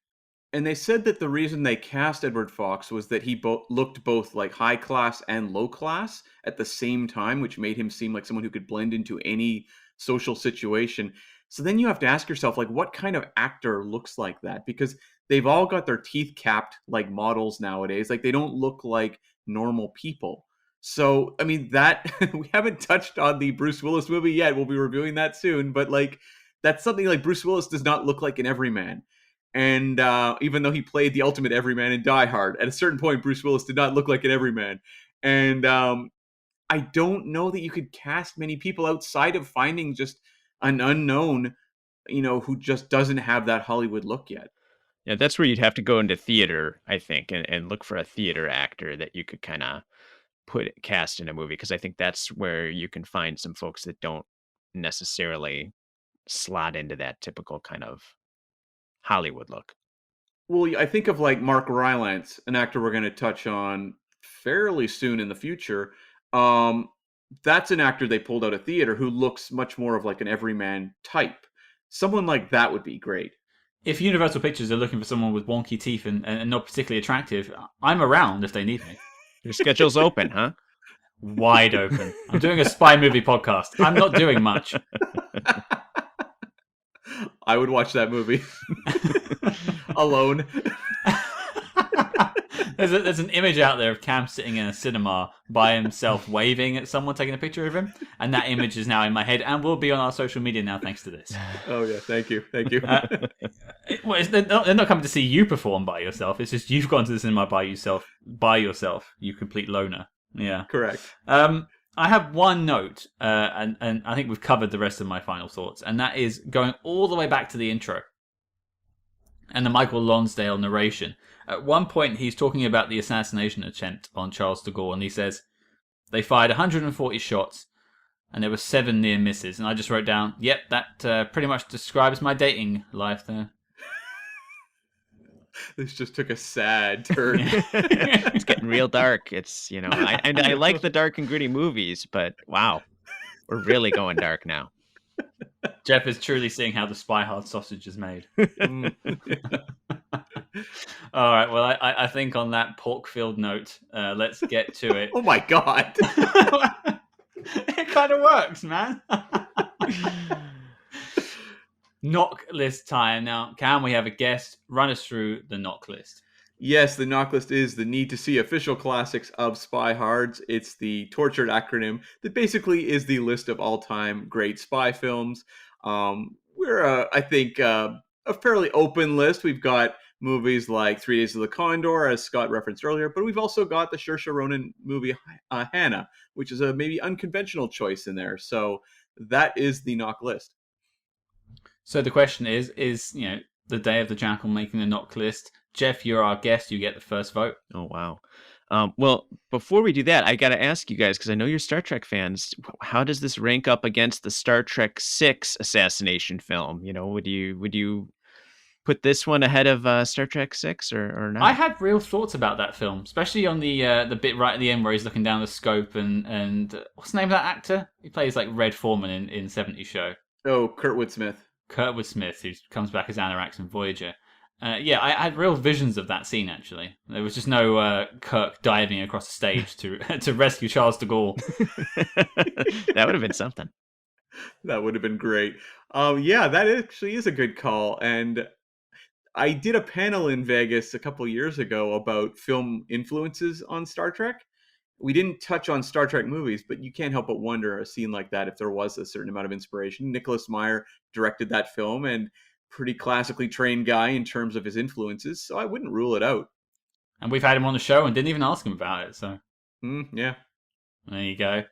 And they said that the reason they cast Edward Fox was that he looked both like high class and low class at the same time, which made him seem like someone who could blend into any social situation. So then you have to ask yourself, like, what kind of actor looks like that? Because they've all got their teeth capped like models nowadays. Like, they don't look like normal people. So, I mean, that we haven't touched on the Bruce Willis movie yet. We'll be reviewing that soon. But like, that's something like Bruce Willis does not look like an everyman. And even though he played the ultimate everyman in Die Hard, at a certain point, Bruce Willis did not look like an everyman. And I don't know that you could cast many people outside of finding just an unknown, who just doesn't have that Hollywood look yet. Yeah, that's where you'd have to go into theater, I think, and look for a theater actor that you could kind of cast in a movie, because I think that's where you can find some folks that don't necessarily slot into that typical kind of Hollywood look. Well, I think of like Mark Rylance, an actor we're going to touch on fairly soon in the future. Um, that's an actor they pulled out of theater who looks much more of like an everyman type. Someone like that would be great. If Universal Pictures are looking for someone with wonky teeth and not particularly attractive, I'm around if they need me. Your schedule's open, huh? Wide open. I'm doing a spy movie podcast. I'm not doing much. I would watch that movie alone. There's an image out there of Cam sitting in a cinema by himself, waving at someone taking a picture of him, and that image is now in my head and will be on our social media now, thanks to this. Oh yeah, thank you. They're not coming to see you perform by yourself. It's just you've gone to the cinema by yourself, you complete loner. Yeah, correct. I have one note, and I think we've covered the rest of my final thoughts, and that is going all the way back to the intro and the Michael Lonsdale narration. At one point, he's talking about the assassination attempt on Charles de Gaulle, and he says, they fired 140 shots, and there were 7 near misses. And I just wrote down, yep, that pretty much describes my dating life there. This just took a sad turn. It's getting real dark. It's, I like the dark and gritty movies, but wow, we're really going dark now. Jeff is truly seeing how the Spy Hard sausage is made. All right, well, I think on that pork-filled note, let's get to it. Oh my god. It kind of works, man. Knock list time. Now, can we have a guest run us through the knock list? Yes, the knock list is the need to see official classics of Spy Hards. It's the tortured acronym that basically is the list of all-time great spy films. We're, I think, a fairly open list. We've got movies like 3 Days of the Condor, as Scott referenced earlier, but we've also got the Saoirse Ronan movie Hannah, which is a maybe unconventional choice in there. So that is the knock list. So the question is the day of the Jackal making the knock list? Jeff, you're our guest. You get the first vote. Oh, wow. Well, before we do that, I got to ask you guys, because I know you're Star Trek fans, how does this rank up against the Star Trek 6 assassination film? Would you put this one ahead of Star Trek 6 or not? I had real thoughts about that film, especially on the bit right at the end where he's looking down the scope and what's the name of that actor? He plays like Red Foreman in 70s show. Oh, Kurtwood Smith, who comes back as Anorax and Voyager. Yeah, I had real visions of that scene, actually. There was just no Kirk diving across the stage to rescue Charles de Gaulle. That would have been something. That would have been great. Yeah, that actually is a good call. And I did a panel in Vegas a couple years ago about film influences on Star Trek. We didn't touch on Star Trek movies, but you can't help but wonder a scene like that if there was a certain amount of inspiration. Nicholas Meyer directed that film and pretty classically trained guy in terms of his influences, so I wouldn't rule it out. And we've had him on the show and didn't even ask him about it, so... Yeah. There you go.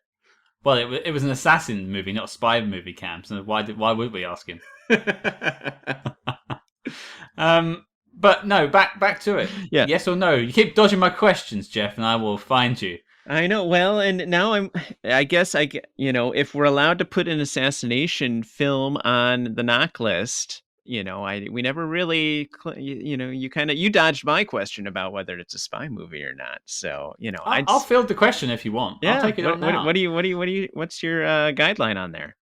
Well, it was an assassin movie, not a spy movie, Cam, so why would we ask him? But no, back to it. Yeah. Yes or no? You keep dodging my questions, Jeff, and I will find you. I know. Well, and now I guess if we're allowed to put an assassination film on the knock list, we never really, you dodged my question about whether it's a spy movie or not. So, I'll field the question if you want. Yeah. I'll take it on now. What's your guideline on there?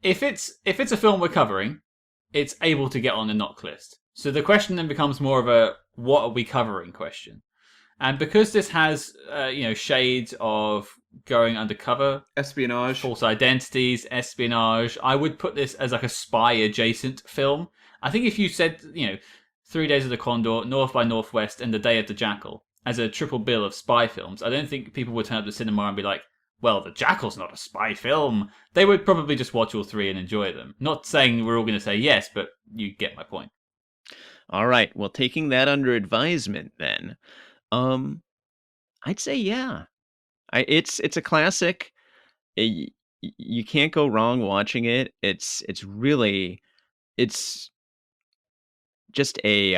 If it's a film we're covering, it's able to get on the knock list. So the question then becomes more of a what are we covering question. And because this has, shades of going undercover, espionage, false identities, espionage, I would put this as like a spy-adjacent film. I think if you said, 3 Days of the Condor, North by Northwest, and The Day of the Jackal as a triple bill of spy films, I don't think people would turn up to the cinema and be like, well, The Jackal's not a spy film. They would probably just watch all three and enjoy them. Not saying we're all going to say yes, but you get my point. All right. Well, taking that under advisement then, I'd say yeah. It's a classic. You can't go wrong watching it. It's just a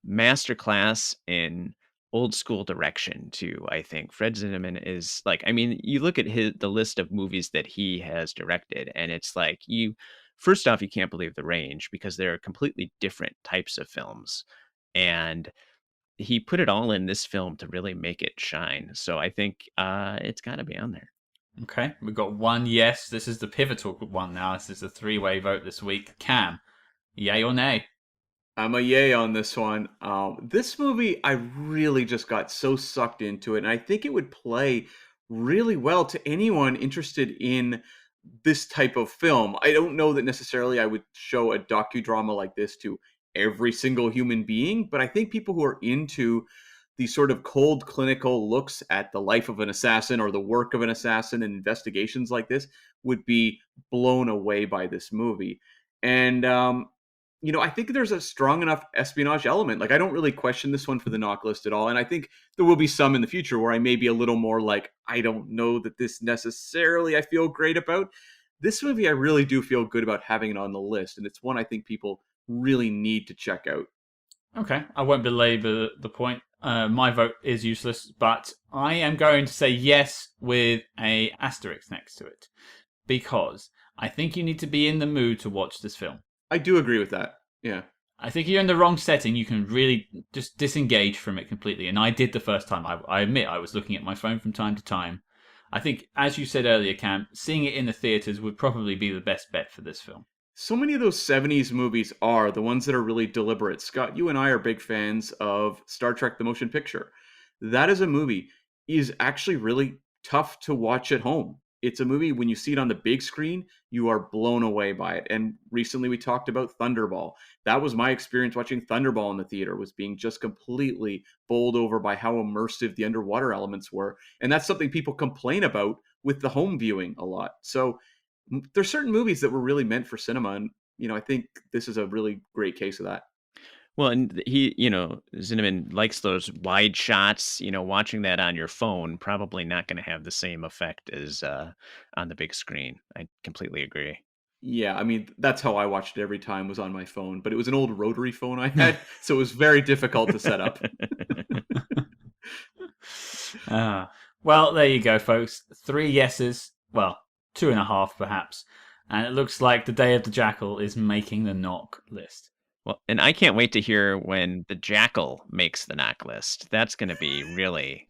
masterclass in old school direction too. I think Fred Zinnemann is like, I mean, you look at the list of movies that he has directed, and it's like first off, you can't believe the range because they're completely different types of films, and he put it all in this film to really make it shine. So I think it's got to be on there. Okay, we've got one yes. This is the pivotal one now. This is a three-way vote this week. Cam, yay or nay? I'm a yay on this one. This movie, I really just got so sucked into it, and I think it would play really well to anyone interested in this type of film. I don't know that necessarily I would show a docudrama like this to every single human being, but I think people who are into these sort of cold clinical looks at the life of an assassin or the work of an assassin and investigations like this would be blown away by this movie. And I think there's a strong enough espionage element. Like, I don't really question this one for the knock list at all. And I think there will be some in the future where I may be a little more like, I don't know that this necessarily I feel great about. This movie, I really do feel good about having it on the list. And it's one I think people really need to check out. Okay, I won't belabor the point. My vote is useless, but I am going to say yes with a asterisk next to it because I think you need to be in the mood to watch this film. I do agree with that. Yeah. I think if you're in the wrong setting, you can really just disengage from it completely. And I did the first time. I admit I was looking at my phone from time to time. I think, as you said earlier, Cam, seeing it in the theaters would probably be the best bet for this film. So many of those 70s movies are the ones that are really deliberate. Scott, you and I are big fans of Star Trek the Motion Picture. That is a movie is actually really tough to watch at home. It's a movie when you see it on the big screen, you are blown away by it. And recently we talked about Thunderball. That was my experience watching Thunderball in the theater, was being just completely bowled over by how immersive the underwater elements were. And that's something people complain about with the home viewing a lot. So there's certain movies that were really meant for cinema, and I think this is a really great case of that. Well, and he, Zinnemann likes those wide shots. Watching that on your phone probably not going to have the same effect as on the big screen. I completely agree. Yeah, I mean, that's how I watched it every time, was on my phone, but it was an old rotary phone I had, so it was very difficult to set up. Well, there you go, folks. 3 yeses. Well, 2.5 perhaps. And it looks like The Day of the Jackal is making the knock list. Well, and I can't wait to hear when the Jackal makes the knock list. That's going to be really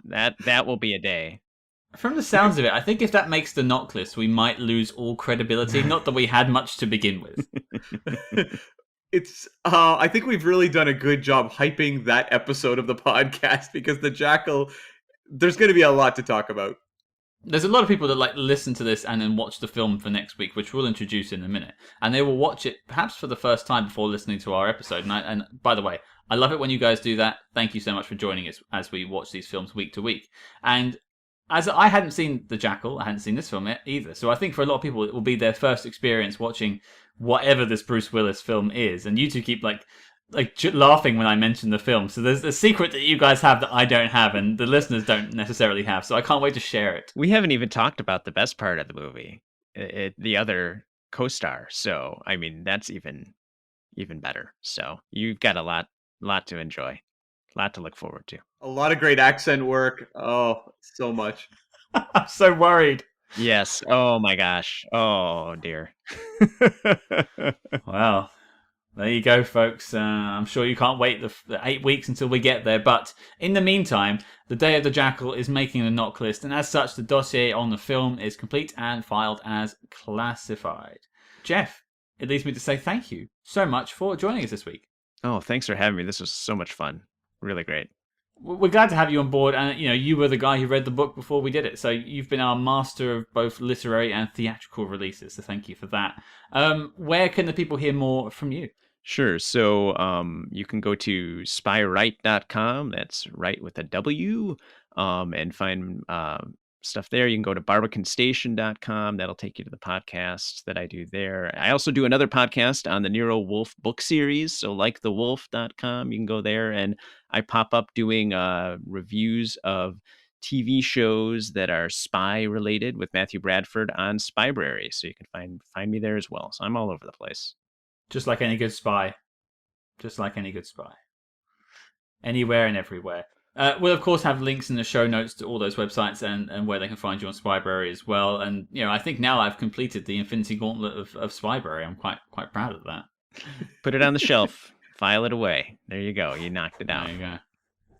that will be a day. From the sounds of it, I think if that makes the knock list, we might lose all credibility. Not that we had much to begin with. It's I think we've really done a good job hyping that episode of the podcast, because the Jackal, there's going to be a lot to talk about. There's a lot of people that listen to this and then watch the film for next week, which we'll introduce in a minute. And they will watch it perhaps for the first time before listening to our episode. And by the way, I love it when you guys do that. Thank you so much for joining us as we watch these films week to week. And as I hadn't seen The Jackal, I hadn't seen this film either. So I think for a lot of people, it will be their first experience watching whatever this Bruce Willis film is. And you two keep laughing when I mention the film. So there's a secret that you guys have that I don't have, and the listeners don't necessarily have. So I can't wait to share it. We haven't even talked about the best part of the movie, the other co-star. So I mean, that's even better. So you've got a lot to enjoy, a lot to look forward to. A lot of great accent work. Oh, so much. I'm so worried. Yes. Oh my gosh. Oh dear. Well, there you go, folks. I'm sure you can't wait the 8 weeks until we get there. But in the meantime, The Day of the Jackal is making the knock list, and as such, the dossier on the film is complete and filed as classified. Jeff, it leaves me to say thank you so much for joining us this week. Oh, thanks for having me. This was so much fun. Really great. We're glad to have you on board, and you were the guy who read the book before we did it, so you've been our master of both literary and theatrical releases, so thank you for that. Where can the people hear more from you? Sure. So you can go to spywrite.com. That's right with a W, and find stuff there. You can go to barbiconstation.com. That'll take you to the podcast that I do there. I also do another podcast on the Nero Wolfe book series. So likethewolf.com. You can go there, and I pop up doing reviews of TV shows that are spy related with Matthew Bradford on Spybrary. So you can find me there as well. So I'm all over the place. Just like any good spy. just like any good spy. Anywhere and everywhere. We'll, of course, have links in the show notes to all those websites and where they can find you on Spyberry as well. And, I think now I've completed the Infinity Gauntlet of Spyberry. I'm quite proud of that. Put it on the shelf. File it away. There you go. You knocked it out. There you go.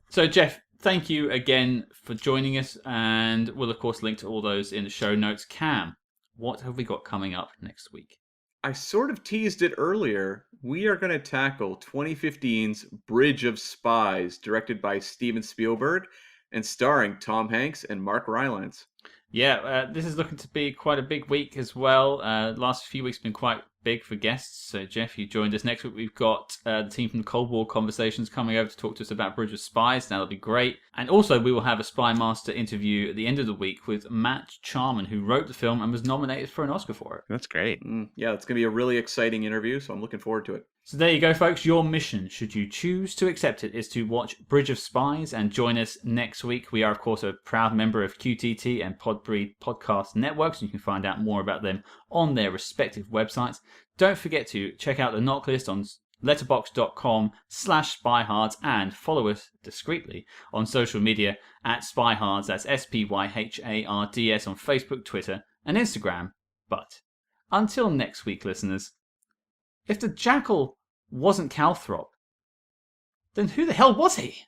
So, Jeff, thank you again for joining us. And we'll, of course, link to all those in the show notes. Cam, what have we got coming up next week? I sort of teased it earlier. We are going to tackle 2015's Bridge of Spies, directed by Steven Spielberg and starring Tom Hanks and Mark Rylance. Yeah, this is looking to be quite a big week as well. Last few weeks have been quite big for guests. So, Jeff, you joined us. Next week, we've got the team from the Cold War Conversations coming over to talk to us about Bridge of Spies. That'll be great. And also, we will have a Spy Master interview at the end of the week with Matt Charman, who wrote the film and was nominated for an Oscar for it. That's great. Yeah, it's going to be a really exciting interview, so I'm looking forward to it. So there you go, folks. Your mission, should you choose to accept it, is to watch Bridge of Spies and join us next week. We are, of course, a proud member of QTT and Podbreed podcast networks, and you can find out more about them on their respective websites. Don't forget to check out the knock list on letterboxd.com/spyhards and follow us discreetly on social media at spyhards. That's SPYHARDS on Facebook, Twitter, and Instagram. But until next week, listeners, if the Jackal wasn't Calthrop, then who the hell was he?